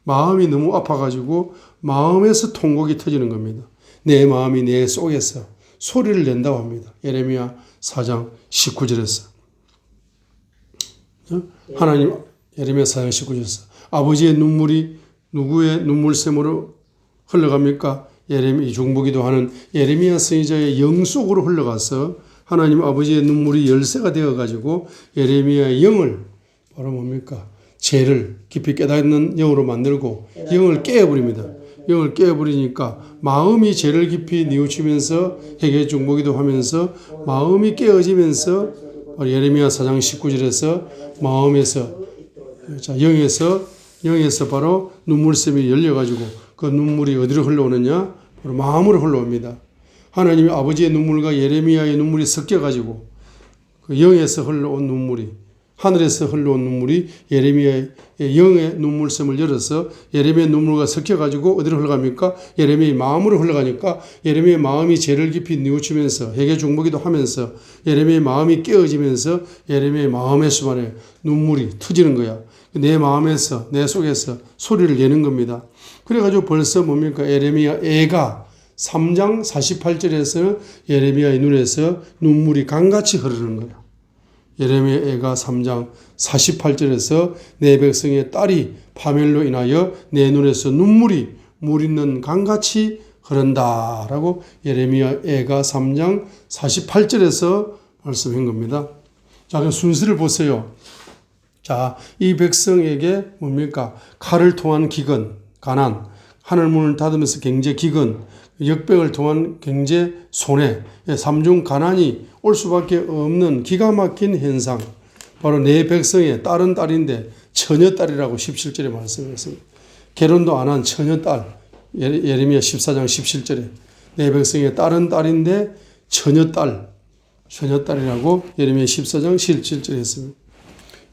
마음이 너무 아파가지고 마음에서 통곡이 터지는 겁니다. 내 마음이 내 속에서 소리를 낸다고 합니다. 예레미야 4장 19절에서. 하나님 예레미야 4장 19절에서 아버지의 눈물이 누구의 눈물샘으로 흘러갑니까? 예레미야 중보기도하는 예레미야 선지자의 영 속으로 흘러가서 하나님 아버지의 눈물이 열쇠가 되어가지고 예레미야의 영을 바로 뭡니까? 죄를 깊이 깨닫는 영으로 만들고 영을 깨어버립니다. 영을 깨어버리니까 마음이 죄를 깊이 뉘우치면서 회개 중보기도 하면서 마음이 깨어지면서 예레미야 4장 19절에서 마음에서 자 영에서 바로 눈물샘이 열려가지고 그 눈물이 어디로 흘러오느냐? 바로 마음으로 흘러옵니다. 하나님의 아버지의 눈물과 예레미야의 눈물이 섞여가지고 그 영에서 흘러온 눈물이 하늘에서 흘러온 눈물이 예레미야의 영의 눈물샘을 열어서 예레미야의 눈물과 섞여가지고 어디로 흘러갑니까? 예레미야의 마음으로 흘러가니까 예레미야의 마음이 죄를 깊이 뉘우치면서 회개 중보기도 하면서 예레미야의 마음이 깨어지면서 예레미야의 마음의 수반에 눈물이 터지는 거야. 내 마음에서 내 속에서 소리를 내는 겁니다. 그래가지고 벌써 뭡니까? 예레미야 애가 3장 48절에서 예레미야의 눈에서 눈물이 강같이 흐르는 거야. 예레미야 애가 3장 48절에서 내 백성의 딸이 파멸로 인하여 내 눈에서 눈물이 물 있는 강같이 흐른다라고 예레미야 애가 3장 48절에서 말씀한 겁니다. 자, 그럼 순서를 보세요. 자, 이 백성에게 뭡니까? 칼을 통한 기근, 가난, 하늘문을 닫으면서 경제 기근, 역병을 통한 경제 손해, 삼중 가난이 올 수밖에 없는 기가 막힌 현상. 바로 내 백성의 딸은 딸인데 처녀딸이라고 17절에 말씀했습니다. 결혼도 안 한 처녀딸. 예레미야 14장 17절에 내 백성의 딸은 딸인데 처녀딸이라고 예레미야 14장 17절에 했습니다.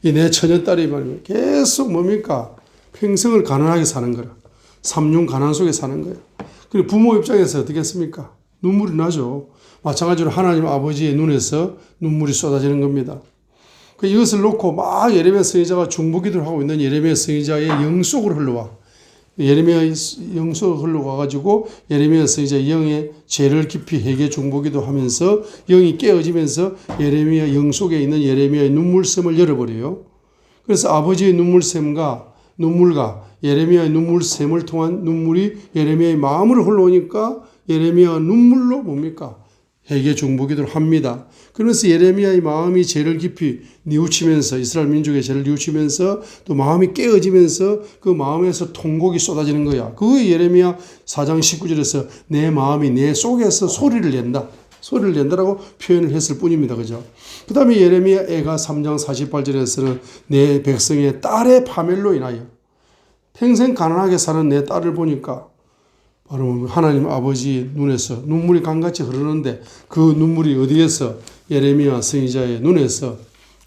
이 내 처녀딸이 말이면 계속 뭡니까? 평생을 가난하게 사는 거라. 삼중 가난 속에 사는 거예요. 그리고 부모 입장에서 어떻게 했습니까? 눈물이 나죠. 마찬가지로 하나님 아버지의 눈에서 눈물이 쏟아지는 겁니다. 이것을 놓고 막 예레미야 선지자가 중보기도를 하고 있는 예레미야 선지자의 영 속으로 흘러와. 예레미야 영 속으로 흘러와가지고 예레미야 선지자의 영의 죄를 깊이 회개 중보기도 하면서 영이 깨어지면서 예레미야 영 속에 있는 예레미야의 눈물샘을 열어버려요. 그래서 아버지의 눈물샘과 눈물과 예레미야의 눈물샘을 통한 눈물이 예레미야의 마음으로 흘러오니까 예레미야가 눈물로 뭡니까? 회개 중보기도를 합니다. 그러면서 예레미야의 마음이 죄를 깊이 뉘우치면서 이스라엘 민족의 죄를 뉘우치면서 또 마음이 깨어지면서 그 마음에서 통곡이 쏟아지는 거야. 그거 예레미야 4장 19절에서 내 마음이 내 속에서 소리를 낸다. 소리를 낸다라고 표현을 했을 뿐입니다. 그죠? 그 다음에 예레미야 애가 3장 48절에서는 내 백성의 딸의 파멸로 인하여 평생 가난하게 사는 내 딸을 보니까 바로 하나님 아버지 눈에서 눈물이 강같이 흐르는데 그 눈물이 어디에서 예레미야 선지자의 눈에서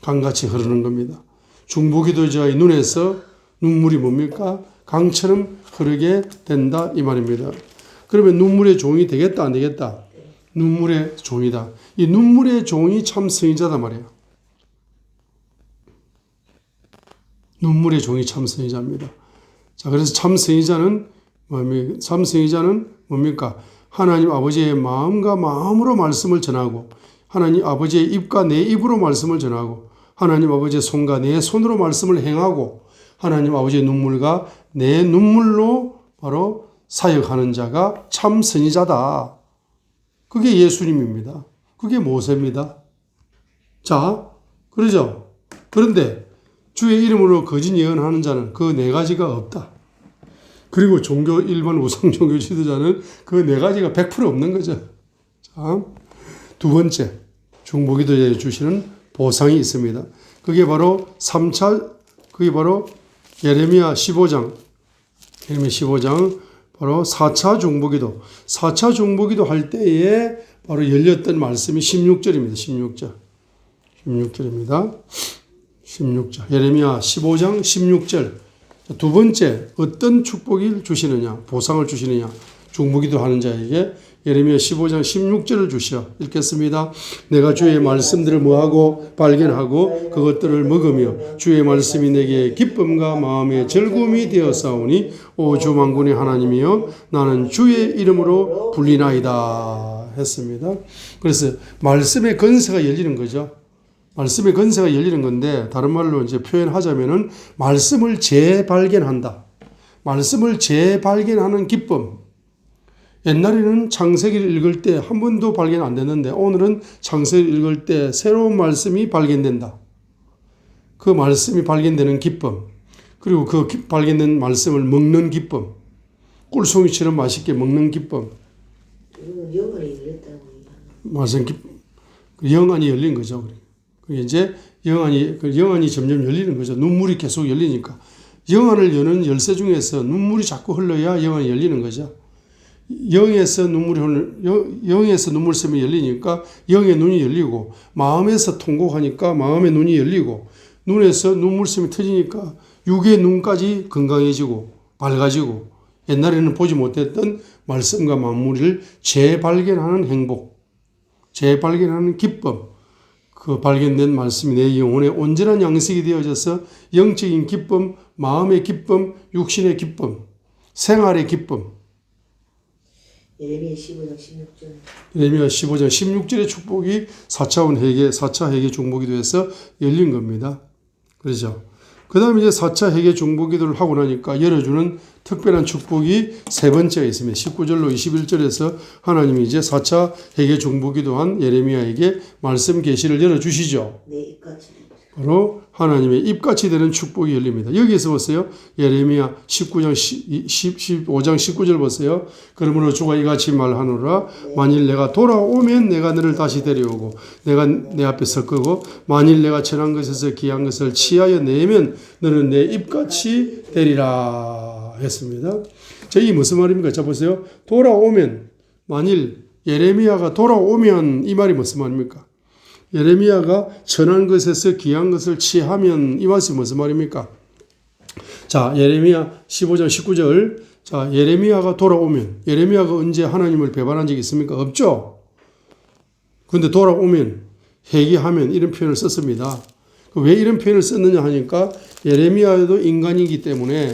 강같이 흐르는 겁니다. 중보기도자의 눈에서 눈물이 뭡니까? 강처럼 흐르게 된다 이 말입니다. 그러면 눈물의 종이 되겠다 안 되겠다? 눈물의 종이다. 이 눈물의 종이 참 선지자다 말이에요. 눈물의 종이 참 선지자입니다. 자, 그래서 참 선지자는 뭡니까? 하나님 아버지의 마음과 마음으로 말씀을 전하고, 하나님 아버지의 입과 내 입으로 말씀을 전하고, 하나님 아버지의 손과 내 손으로 말씀을 행하고, 하나님 아버지의 눈물과 내 눈물로 바로 사역하는 자가 참 선지자다. 그게 예수님입니다. 그게 모세입니다. 자, 그러죠? 그런데 주의 이름으로 거짓 예언하는 자는 그 네 가지가 없다. 그리고 일반 우상 종교 지도자는 그 네 가지가 100% 없는 거죠. 자, 두 번째, 중보기도자에 주시는 보상이 있습니다. 그게 바로 예레미야 15장, 바로 4차 중보기도. 4차 중보기도 할 때에 바로 열렸던 말씀이 16절입니다. 16절. 예레미야 15장 16절. 두 번째, 어떤 축복을 주시느냐, 보상을 주시느냐, 중보기도 하는 자에게 예레미야 15장 16절을 주시어 읽겠습니다. 내가 주의 말씀들을 뭐하고 발견하고 그것들을 먹으며 주의 말씀이 내게 기쁨과 마음의 즐거움이 되었사오니 오 주 만군의 하나님이여 나는 주의 이름으로 불리나이다 했습니다. 그래서 말씀의 건세가 열리는 거죠. 말씀의 건세가 열리는 건데 다른 말로 이제 표현하자면은 말씀을 재발견한다. 말씀을 재발견하는 기쁨. 옛날에는 창세기를 읽을 때 한 번도 발견 안 됐는데 오늘은 창세기를 읽을 때 새로운 말씀이 발견된다. 그 말씀이 발견되는 기쁨. 그리고 그 발견된 말씀을 먹는 기쁨. 꿀송이처럼 맛있게 먹는 기쁨. 영안이 열렸다고. 말씀 기쁨. 영안이 열린 거죠. 그게 이제 영안이 점점 열리는 거죠. 눈물이 계속 열리니까. 영안을 여는 열쇠 중에서 눈물이 자꾸 흘러야 영안이 열리는 거죠. 영에서 눈물샘이 열리니까 영의 눈이 열리고, 마음에서 통곡하니까 마음의 눈이 열리고, 눈에서 눈물샘이 터지니까 육의 눈까지 건강해지고 밝아지고, 옛날에는 보지 못했던 말씀과 만물을 재발견하는 행복, 재발견하는 기쁨, 그 발견된 말씀이 내 영혼에 온전한 양식이 되어져서 영적인 기쁨, 마음의 기쁨, 육신의 기쁨, 생활의 기쁨. 예레미야 15장 16절. 예레미야 15장 16절의 축복이 4차 회개 중보기도에서 열린 겁니다. 그렇죠? 그 다음에 이제 4차 회개 중보기도를 하고 나니까 열어주는 특별한 축복이 세 번째가 있습니다. 19절로 21절에서 하나님이 이제 4차 회개 중보기도한 예레미야에게 말씀 계시를 열어주시죠. 내 입같이. 바로 하나님의 입같이 되는 축복이 열립니다. 여기에서 보세요. 예레미야 15장 19절 보세요. 그러므로 주가 이같이 말하노라. 만일 내가 돌아오면 내가 너를 다시 데려오고 내가 내 앞에 섰고 만일 내가 천한 것에서 귀한 것을 취하여 내면 너는 내 입같이 되리라 했습니다. 자, 이 무슨 말입니까? 자, 보세요. 돌아오면, 만일 예레미야가 돌아오면 이 말이 무슨 말입니까? 예레미야가 천한 것에서 귀한 것을 취하면 이 말이 무슨 말입니까? 자, 예레미야 15장 19절. 자, 예레미야가 돌아오면, 예레미야가 언제 하나님을 배반한 적이 있습니까? 없죠? 그런데 돌아오면, 회개하면 이런 표현을 썼습니다. 왜 이런 표현을 썼느냐 하니까 예레미야도 인간이기 때문에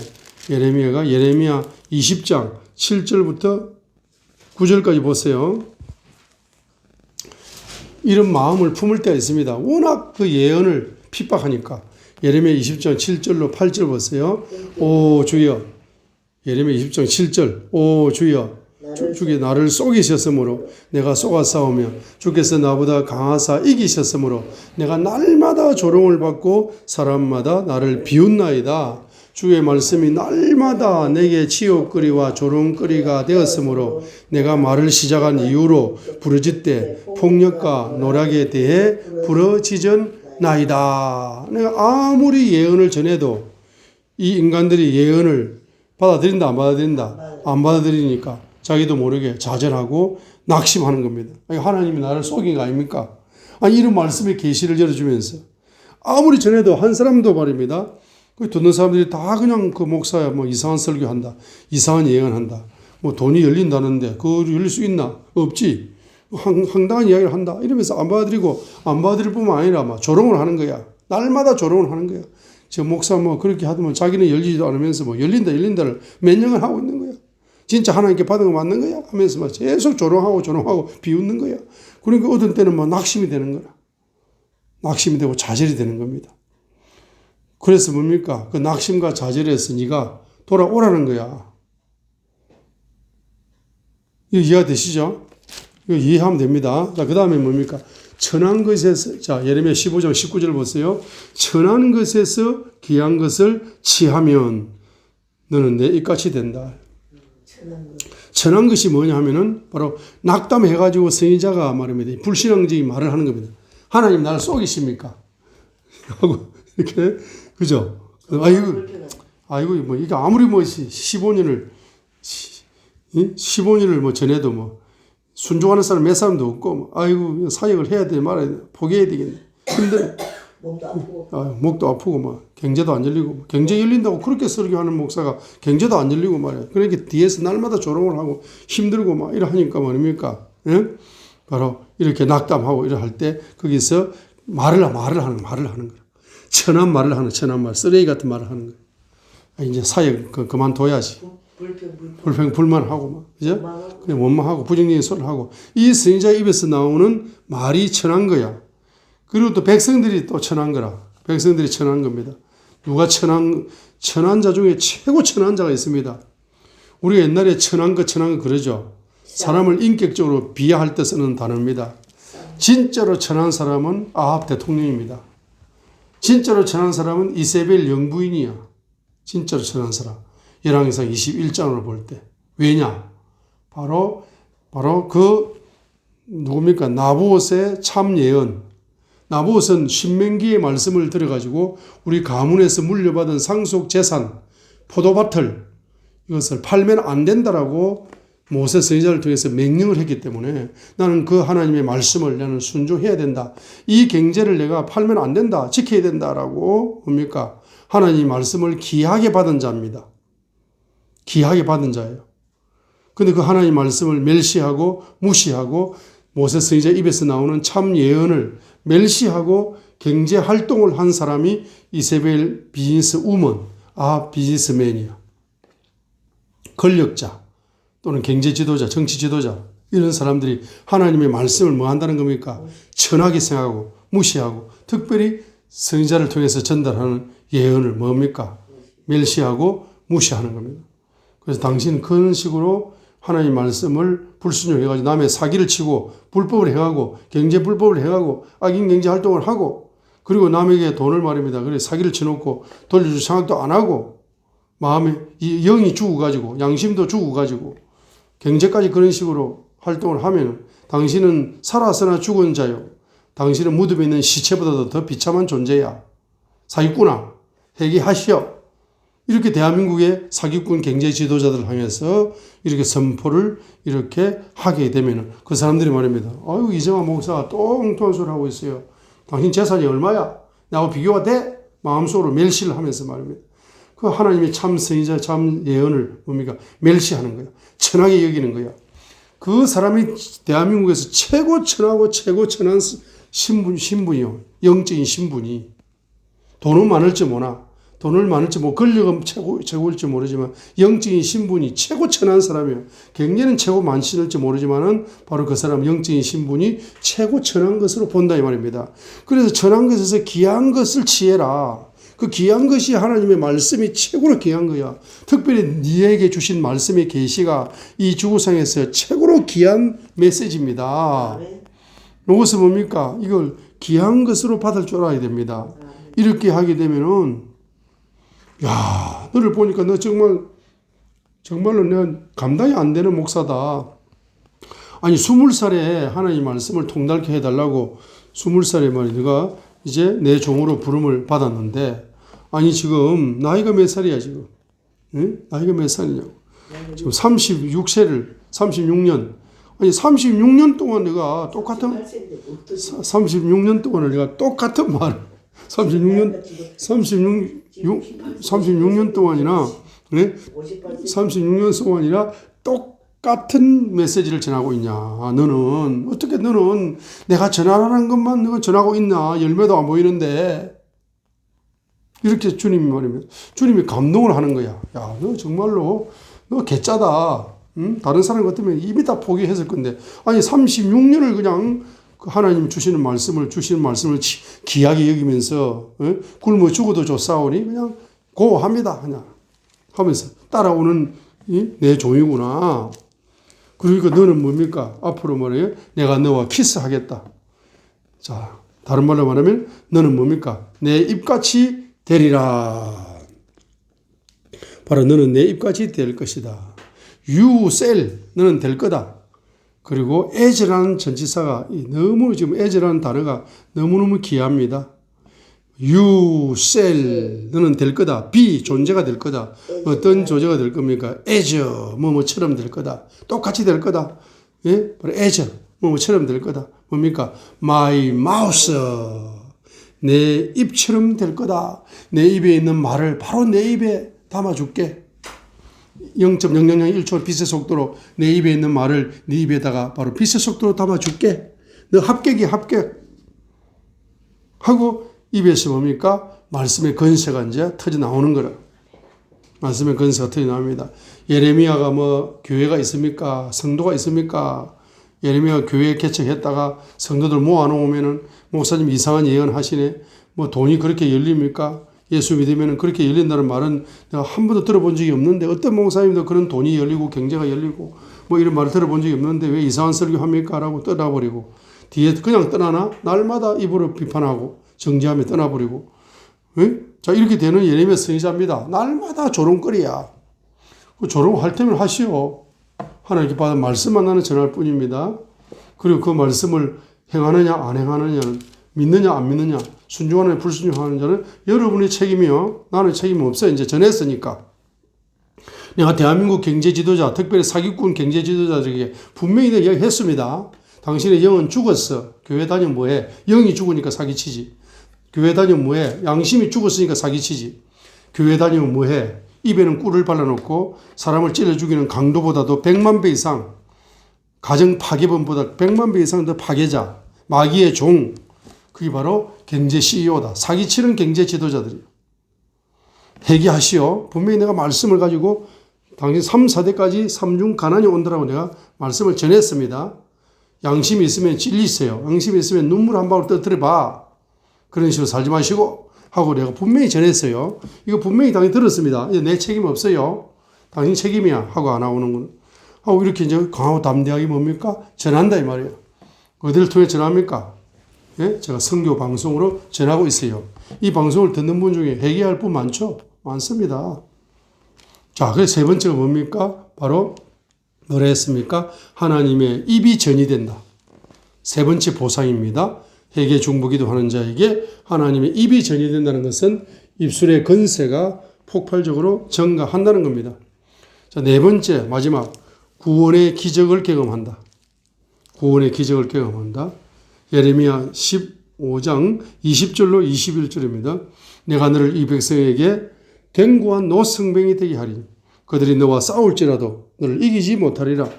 예레미야 20장 7절부터 9절까지 보세요. 이런 마음을 품을 때가 있습니다. 워낙 그 예언을 핍박하니까. 예레미야 20장 7절로 8절 보세요. 오 주여. 예레미야 20장 7절. 오 주여. 주께 나를 속이셨으므로 내가 속아싸우며 주께서 나보다 강하사 이기셨으므로 내가 날마다 조롱을 받고 사람마다 나를 비웃나이다. 주의 말씀이 날마다 내게 치욕거리와 조롱거리가 되었으므로 내가 말을 시작한 이후로 부르짖되 폭력과 노략에 대해 부르짖었나이다. 내가 아무리 예언을 전해도 이 인간들이 예언을 받아들인다 안 받아들인다? 안 받아들이니까 자기도 모르게 좌절하고 낙심하는 겁니다. 아니, 하나님이 나를 속인 거 아닙니까? 아니, 이런 말씀의 계시를 열어주면서 아무리 전해도 한 사람도 말입니다. 그 듣는 사람들이 다 그냥 그 목사야 뭐 이상한 설교한다, 이상한 예언한다, 뭐 돈이 열린다는데 그거 열릴 수 있나? 없지. 황당한 이야기를 한다. 이러면서 안 받아들이고 안 받아들일 뿐만 아니라 막 조롱을 하는 거야. 날마다 조롱을 하는 거야. 저 목사 뭐 그렇게 하더만 자기는 열리지도 않으면서 뭐 열린다를 몇 년을 하고 있는 거야. 진짜 하나님께 받은 거 맞는 거야? 하면서 막 계속 조롱하고 비웃는 거야. 그러니까 어떤 때는 막 낙심이 되는 거야. 낙심이 되고 좌절이 되는 겁니다. 그래서 뭡니까? 그 낙심과 좌절에서 네가 돌아오라는 거야. 이거 이해가 되시죠? 이거 이해하면 됩니다. 자, 그 다음에 뭡니까? 천한 것에서, 자, 예레미야 15장 19절 보세요. 천한 것에서 귀한 것을 취하면 너는 내 입같이 된다. 천한 것이 뭐냐 하면은 바로 낙담해가지고 선지자가 말입니다. 불신앙적인 말을 하는 겁니다. 하나님 나를 속이십니까? 하고, 이렇게, 그죠? 아이고, 뭐, 이게 아무리 뭐 15년을 뭐 전에도 뭐, 순종하는 사람 몇 사람도 없고, 뭐, 아이고, 사역을 해야 돼, 말아야 돼, 포기해야 되겠네. 힘들어. 몸도 아프고. 목도 아프고, 막, 경제도 안 열리고, 경제 열린다고 그렇게 설교하는 목사가 경제도 안 열리고 말이야. 그러니까 뒤에서 날마다 조롱을 하고 힘들고 막 이러 하니까 말입니까? 예? 바로 이렇게 낙담하고 이러 할 때, 거기서 말을 하는 거야. 천한 말을 천한 말, 쓰레기 같은 말을 하는 거야. 이제 사역 그만둬야지. 불평불만하고 막, 그죠? 그냥 원망하고 부정적인 소리를 하고 이 선지자 입에서 나오는 말이 천한 거야. 그리고 또 백성들이 또 천한 거라. 백성들이 천한 겁니다. 누가 천한 자 중에 최고 천한 자가 있습니다. 우리가 옛날에 천한 거 그러죠. 사람을 인격적으로 비하할 때 쓰는 단어입니다. 진짜로 천한 사람은 아합 대통령입니다. 진짜로 천한 사람은 이세벨 영부인이야. 진짜로 천한 사람. 열왕기상 21장으로 볼 때. 왜냐? 바로 누굽니까? 나보옷의 참 예언. 나보옷은 신명기의 말씀을 들어가지고 우리 가문에서 물려받은 상속 재산, 포도밭을 이것을 팔면 안 된다라고 모세 선지자를 통해서 명령을 했기 때문에 나는 그 하나님의 말씀을 나는 순종해야 된다. 이 경제를 내가 팔면 안 된다. 지켜야 된다라고 뭡니까? 하나님 말씀을 귀하게 받은 자입니다. 귀하게 받은 자예요. 근데 그 하나님 말씀을 멸시하고 무시하고 모세 선지자 입에서 나오는 참 예언을 멸시하고 경제 활동을 한 사람이 이세벨 비즈니스 우먼, 비즈니스맨이야. 권력자 또는 경제 지도자, 정치 지도자 이런 사람들이 하나님의 말씀을 뭐 한다는 겁니까? 천하게 생각하고 무시하고 특별히 선지자를 통해서 전달하는 예언을 뭡니까? 멸시하고 무시하는 겁니다. 그래서 당신은 그런 식으로 하나님 말씀을 불순종해가지고 남의 사기를 치고 불법을 해가고 경제 불법을 해가고 악인 경제 활동을 하고 그리고 남에게 돈을 말입니다. 그래 사기를 쳐놓고 돌려줄 생각도 안 하고 마음에 영이 죽어가지고 양심도 죽어가지고 경제까지 그런 식으로 활동을 하면 당신은 살아서나 죽은 자요. 당신은 무덤에 있는 시체보다도 더 비참한 존재야. 사기꾼아, 회개하시오. 이렇게 대한민국의 사기꾼 경제 지도자들을 향해서 이렇게 선포를 이렇게 하게 되면 그 사람들이 말입니다. 아유, 이정화 목사가 또 엉뚱한 소리를 하고 있어요. 당신 재산이 얼마야? 나하고 비교가 돼? 마음속으로 멸시를 하면서 말입니다. 그 하나님의 참 선지자, 참 예언을 뭡니까? 멸시하는 거야. 천하게 여기는 거야. 그 사람이 대한민국에서 최고 천하고 최고 천한 신분이요. 영적인 신분이. 돈은 많을지 모르나. 돈을 많을지 권력은 최고일지 모르지만 영적인 신분이 최고 천한 사람이에요. 경제는 최고 많을지 모르지만은 바로 그 사람 영적인 신분이 최고 천한 것으로 본다 이 말입니다. 그래서 천한 것에서 귀한 것을 취해라. 그 귀한 것이 하나님의 말씀이 최고로 귀한 거야. 특별히 네에게 주신 말씀의 계시가 이 지구상에서 최고로 귀한 메시지입니다. 이것은 뭡니까? 이걸 귀한 것으로 받을 줄 알아야 됩니다. 이렇게 하게 되면은 야, 너를 보니까 너 정말로 내가 감당이 안 되는 목사다. 아니 20살에 하나님 말씀을 통달케 해달라고 20살에 말이 네가 이제 내 종으로 부름을 받았는데 아니 지금 나이가 몇 살이야 지금? 응? 나이가 몇 살이냐고. 지금 36년 아니 36년 동안 내가 똑같은 36년 동안 내가 똑같은 말을 36년 동안이나 그래? 36년 동안이나 똑같은 메시지를 전하고 있냐? 너는 어떻게 너는 내가 전하라는 것만 너가 전하고 있나? 열매도 안 보이는데 이렇게 주님이 말입니다. 주님이 감동을 하는 거야. 야, 너 정말로 너 개짜다. 응? 다른 사람 같으면 이미 다 포기했을 건데 아니 36년을 그냥 하나님 주시는 말씀을 귀하게 여기면서 굶어 죽어도 좋사오니 그냥 고합니다. 그냥 하면서 따라오는 내 종이구나. 그러니까 너는 뭡니까? 앞으로 말해요. 내가 너와 키스하겠다. 자, 다른 말로 말하면 너는 뭡니까? 내 입같이 되리라. 바로 너는 내 입같이 될 것이다. You shall 너는 될 거다. 그리고 as라는 전치사가 너무 지금 as라는 단어가 너무너무 귀합니다. You shall 너는 될 거다. be 존재가 될 거다. 어떤 존재가 될 겁니까? as 뭐뭐처럼 될 거다. 똑같이 될 거다. 예? 바로 as 뭐뭐처럼 될 거다. 뭡니까? My mouth 내 입처럼 될 거다. 내 입에 있는 말을 바로 내 입에 담아줄게. 0.0001초 빛의 속도로 내 입에 있는 말을 네 입에다가 바로 빛의 속도로 담아줄게. 너 합격이 합격. 하고 입에서 뭡니까? 말씀의 건세가 이제 터져 나오는 거라. 말씀의 건세가 터져 나옵니다. 예레미야가 뭐 교회가 있습니까? 성도가 있습니까? 예레미야가 교회 개척했다가 성도들 모아놓으면은 목사님 이상한 예언 하시네. 뭐 돈이 그렇게 열립니까? 예수 믿으면 그렇게 열린다는 말은 내가 한 번도 들어본 적이 없는데 어떤 목사님도 그런 돈이 열리고 경제가 열리고 뭐 이런 말을 들어본 적이 없는데 왜 이상한 설교 합니까? 라고 떠나버리고 뒤에 그냥 떠나나? 날마다 입으로 비판하고 정죄하며 떠나버리고 자 이렇게 되는 예레미야 선지자입니다. 날마다 조롱거리야. 그 조롱할 테면 하시오. 하나님께 받은 말씀만 나는 전할 뿐입니다. 그리고 그 말씀을 행하느냐 안 행하느냐는 믿느냐 안 믿느냐 순종하느냐 불순종하느냐는 여러분의 책임이요. 나는 책임 없어요. 이제 전했으니까. 내가 대한민국 경제 지도자 특별히 사기꾼 경제 지도자들에게 분명히 이야기했습니다. 당신의 영은 죽었어. 교회 다니면 뭐해. 영이 죽으니까 사기치지. 교회 다니면 뭐해. 양심이 죽었으니까 사기치지. 교회 다니면 뭐해. 입에는 꿀을 발라놓고 사람을 찔러 죽이는 강도보다도 100만 배 이상 가정 파괴범보다 100만 배 이상 더 파괴자 마귀의 종 그게 바로 경제 CEO다. 사기치는 경제 지도자들이에요. 회개하시오. 분명히 내가 말씀을 가지고 당신 3, 4대까지 삼중 가난이 온다라고 내가 말씀을 전했습니다. 양심이 있으면 찔리세요. 양심이 있으면 눈물 한 방울 떨어뜨려 봐. 그런 식으로 살지 마시고 하고 내가 분명히 전했어요. 이거 분명히 당연히 들었습니다. 내 책임 없어요. 당신 책임이야 하고 안 나오는군. 하고 이렇게 이제 강하고 담대하게 뭡니까? 전한다 이 말이에요. 어디를 통해 전합니까? 예? 제가 선교 방송으로 전하고 있어요. 이 방송을 듣는 분 중에 회개할 분 많죠? 많습니다. 자, 그래서 세 번째가 뭡니까? 바로 뭐라 했습니까? 하나님의 입이 전이 된다. 세 번째 보상입니다. 회개 중보기도 하는 자에게 하나님의 입이 전이 된다는 것은 입술의 건세가 폭발적으로 증가한다는 겁니다. 자, 네 번째 마지막 구원의 기적을 경험한다. 구원의 기적을 경험한다. 예레미야 15장 20절로 21절입니다. 내가 너를 이 백성에게 견고한 노성병이 되게 하리니 그들이 너와 싸울지라도 너를 이기지 못하리라.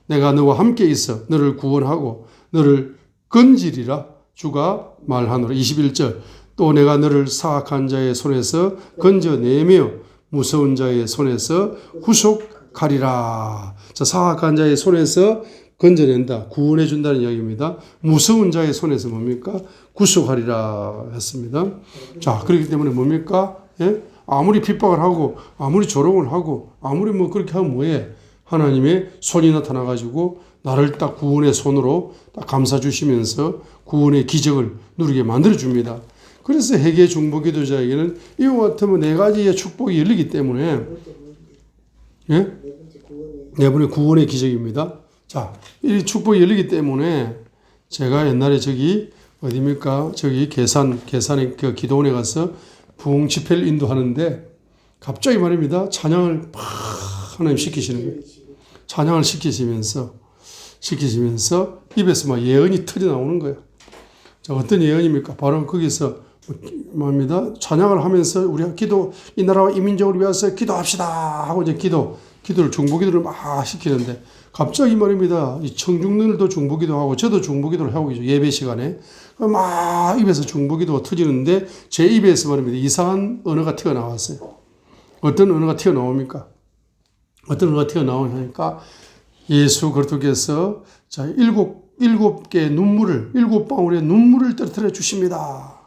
내가 너와 함께 있어 너를 구원하고 너를 건지리라. 주가 말하노라. 21절 또 내가 너를 사악한 자의 손에서 건져내며 무서운 자의 손에서 구속하리라. 자, 사악한 자의 손에서 건져낸다. 구원해 준다는 이야기입니다. 무서운 자의 손에서 뭡니까? 구속하리라 했습니다. 자, 그렇기 때문에 뭡니까? 예? 아무리 핍박을 하고 아무리 조롱을 하고 아무리 뭐 그렇게 하면 뭐해? 하나님의 손이 나타나가지고 나를 딱 구원의 손으로 딱 감싸 주시면서 구원의 기적을 누리게 만들어 줍니다. 그래서 회개 중보 기도자에게는 이와 같으면 네 가지의 축복이 열리기 때문에 예? 네 번째 구원의 기적입니다. 자, 이 축복이 열리기 때문에 제가 옛날에 저기 어디입니까? 저기 계산에 그 기도원에 가서 부흥 집회를 인도하는데 갑자기 말입니다. 찬양을 팍 하나님 시키시는 거예요. 찬양을 시키시면서 입에서 막 예언이 터져 나오는 거예요. 자, 어떤 예언입니까? 바로 거기서 뭡니다. 찬양을 하면서 우리가 이 나라와 이민족을 위해서 기도합시다 하고 이제 기도를 중보기도를 막 시키는데 갑자기 말입니다. 이 청중들도 중보기도 하고 저도 중보기도를 하고 있죠. 예배 시간에 막 입에서 중보기도가 터지는데 제 입에서 말입니다. 이상한 언어가 튀어나왔어요. 어떤 언어가 튀어나옵니까? 어떤 언어가 튀어나오니까 예수 그리스도께서 자, 일곱 개의 눈물을, 7방울의 눈물을 떨어뜨려 주십니다.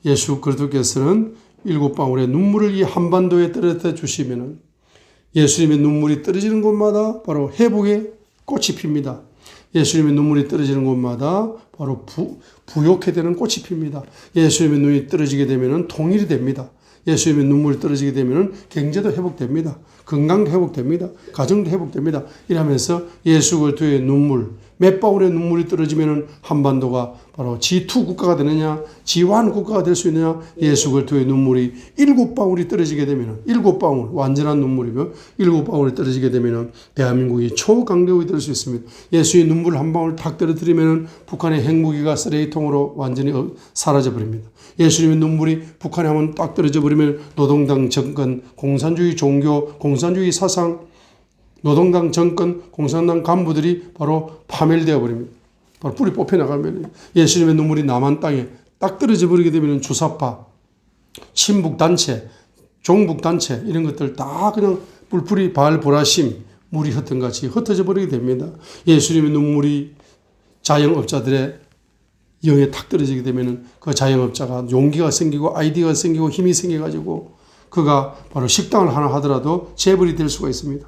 예수 그리스도께서는 7방울의 눈물을 이 한반도에 떨어뜨려 주시면은 예수님의 눈물이 떨어지는 곳마다 바로 회복의 꽃이 핍니다. 예수님의 눈물이 떨어지는 곳마다 바로 부욕해 되는 꽃이 핍니다. 예수님의 눈이 떨어지게 되면은 통일이 됩니다. 예수님의 눈물이 떨어지게 되면은 경제도 회복됩니다. 건강도 회복됩니다. 가정도 회복됩니다. 이러면서 예수 그리스도의 눈물, 몇 방울의 눈물이 떨어지면은 한반도가 바로 G2 국가가 되느냐, G1 국가가 될 수 있느냐, 예수 그리스도의 눈물이 7방울이 떨어지게 되면은 7방울, 완전한 눈물이며 7방울이 떨어지게 되면은 대한민국이 초강대국이 될 수 있습니다. 예수의 눈물 한 방울 탁 떨어뜨리면은 북한의 핵무기가 쓰레기통으로 완전히 사라져 버립니다. 예수님의 눈물이 북한에 한번 딱 떨어져 버리면 노동당 정권, 공산주의 종교, 공산주의 사상, 노동당 정권, 공산당 간부들이 바로 파멸되어 버립니다. 바로 뿌리 뽑혀나가면 예수님의 눈물이 남한 땅에 딱 떨어져 버리게 되면 주사파, 친북단체, 종북단체 이런 것들 다 그냥 뿔뿔이 발보라심, 물이 흩은 같이 흩어져 버리게 됩니다. 예수님의 눈물이 자영업자들의 영에 탁 떨어지게 되면 그 자영업자가 용기가 생기고 아이디어가 생기고 힘이 생겨가지고 그가 바로 식당을 하나 하더라도 재벌이 될 수가 있습니다.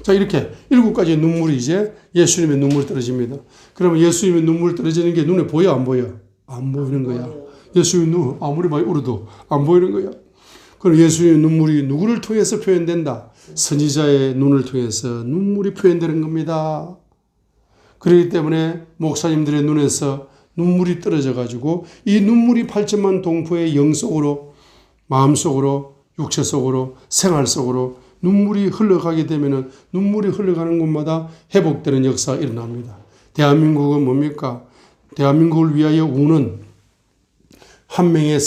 자, 이렇게 7가지의 눈물이 이제 예수님의 눈물이 떨어집니다. 그러면 예수님의 눈물이 떨어지는 게 눈에 보여, 안 보여? 안 보이는 거야. 예수님의 눈, 아무리 많이 울어도 안 보이는 거야. 그럼 예수님의 눈물이 누구를 통해서 표현된다? 선지자의 눈을 통해서 눈물이 표현되는 겁니다. 그렇기 때문에 목사님들의 눈에서 눈물이 떨어져 가지고 이 눈물이 8천만 동포의 영 속으로, 마음 속으로, 육체 속으로, 생활 속으로 눈물이 흘러가게 되면은 눈물이 흘러가는 곳마다 회복되는 역사가 일어납니다. 대한민국은 뭡니까? 대한민국을 위하여 우는 한 명의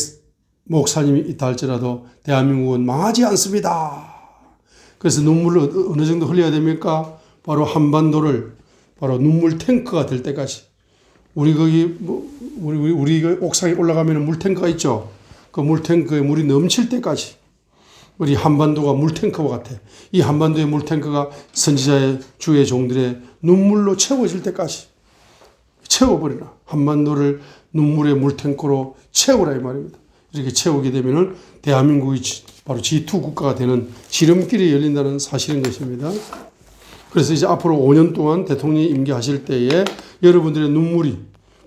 목사님이 있다 할지라도 대한민국은 망하지 않습니다. 그래서 눈물을 어느 정도 흘려야 됩니까? 바로 한반도를 바로 눈물 탱크가 될 때까지. 우리 옥상에 올라가면 물탱크가 있죠. 그 물탱크에 물이 넘칠 때까지 우리 한반도가 물탱크와 같아. 이 한반도의 물탱크가 선지자의 주의 종들의 눈물로 채워질 때까지 채워버리라. 한반도를 눈물의 물탱크로 채우라 이 말입니다. 이렇게 채우게 되면은 대한민국이 바로 G2 국가가 되는 지름길이 열린다는 사실인 것입니다. 그래서 이제 앞으로 5년 동안 대통령이 임기하실 때에 여러분들의 눈물이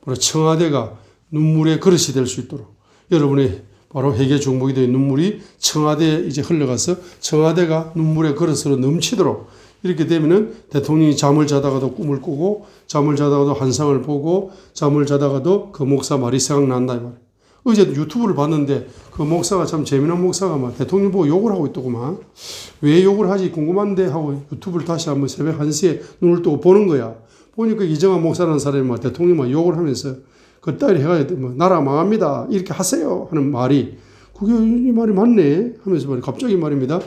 바로 청와대가 눈물의 그릇이 될 수 있도록 여러분의 바로 회개 중보기도의 눈물이 청와대에 이제 흘러가서 청와대가 눈물의 그릇으로 넘치도록 이렇게 되면은 대통령이 잠을 자다가도 꿈을 꾸고 잠을 자다가도 환상을 보고 잠을 자다가도 그 목사 말이 생각난다 이 말이에요. 어제도 유튜브를 봤는데 그 목사가 참 재미난 목사가 막 대통령 보고 욕을 하고 있더구만. 왜 욕을 하지 궁금한데 하고 유튜브를 다시 한번 새벽 1시에 눈을 뜨고 보는 거야. 보니까 이정환 목사라는 사람이 막 대통령만 욕을 하면서 그따위 해가지고 뭐 나라 망합니다 이렇게 하세요 하는 말이 그게 이 말이 맞네 하면서 말이 갑자기 말입니다.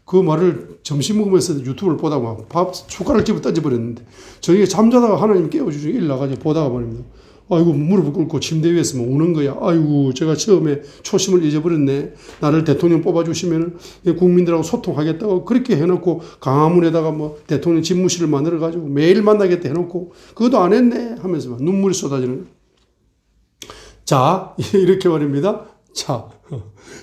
그 말을 점심 먹으면서 유튜브를 보다가 밥 숟가락을 집어 던져버렸는데 저녁에 잠자다가 하나님 깨워주시고 일나가지고 보다가 말입니다. 아이고 무릎을 꿇고 침대 위에서 뭐 우는 거야. 아이고 제가 처음에 초심을 잊어버렸네. 나를 대통령 뽑아주시면 국민들하고 소통하겠다고 그렇게 해놓고 강화문에다가 뭐 대통령 집무실을 만들어가지고 매일 만나겠다 해놓고 그것도 안 했네 하면서 막 눈물이 쏟아지는 거야. 자 이렇게 말입니다. 자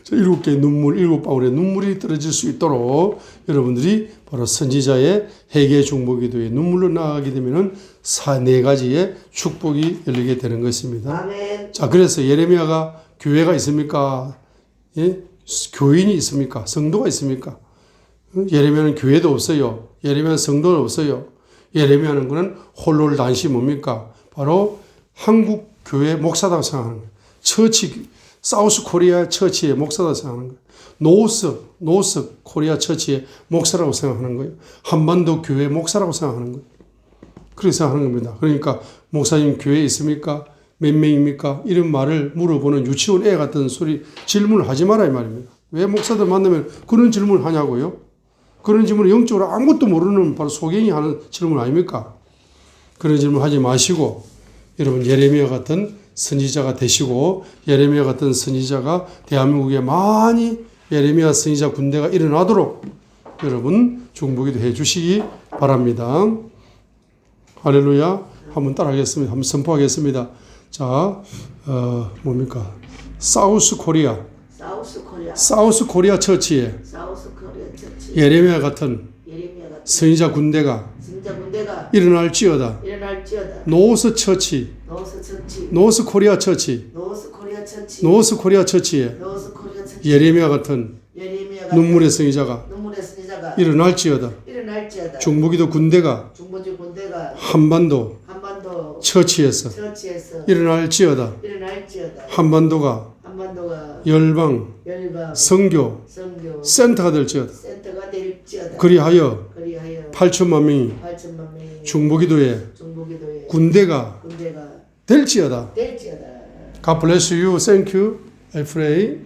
7개의 눈물, 7방울의 눈물이 떨어질 수 있도록 여러분들이 바로 선지자의 회개 중보기도의 눈물로 나아가게 되면은 4가지의 축복이 열리게 되는 것입니다. 아멘. 자, 그래서 예레미야가 교회가 있습니까? 예? 교인이 있습니까? 성도가 있습니까? 예레미야는 교회도 없어요. 예레미야는 성도는 없어요. 예레미야는 그는 홀로를 단시 뭡니까? 바로 한국 교회 목사다고 생각하는 거예요. 처치 사우스 코리아 처치의 목사라고 생각하는 거예요. 노스 코리아 처치의 목사라고 생각하는 거예요. 한반도 교회 목사라고 생각하는 거예요. 그렇게 생각하는 겁니다. 그러니까 목사님 교회에 있습니까? 몇 명입니까? 이런 말을 물어보는 유치원 애 같은 질문을 하지 마라 이 말입니다. 왜 목사들 만나면 그런 질문을 하냐고요? 그런 질문을 영적으로 아무것도 모르는 바로 소경이 하는 질문 아닙니까? 그런 질문 하지 마시고 여러분 예레미야 같은 선지자가 되시고 예레미야 같은 선지자가 대한민국에 많이 예레미야 선지자 군대가 일어나도록 여러분 중보기도 해 주시기 바랍니다. 할렐루야. 한번 따라하겠습니다. 한번 선포하겠습니다. 자, 뭡니까? 사우스 코리아 처치에 예레미야 같은 선지자 군대가 일어날지어다. 노스 코리아 처치에 예레미야 같은 눈물의 선지자가 일어날지어다. 중보기도 군대가 한반도 처치에서 일어날지어다. 한반도가 열방 선교 센터가 될지어다. 그리하여 8천만 명이 중보기도의 군대가 될지어다. God bless you. Thank you. I pray.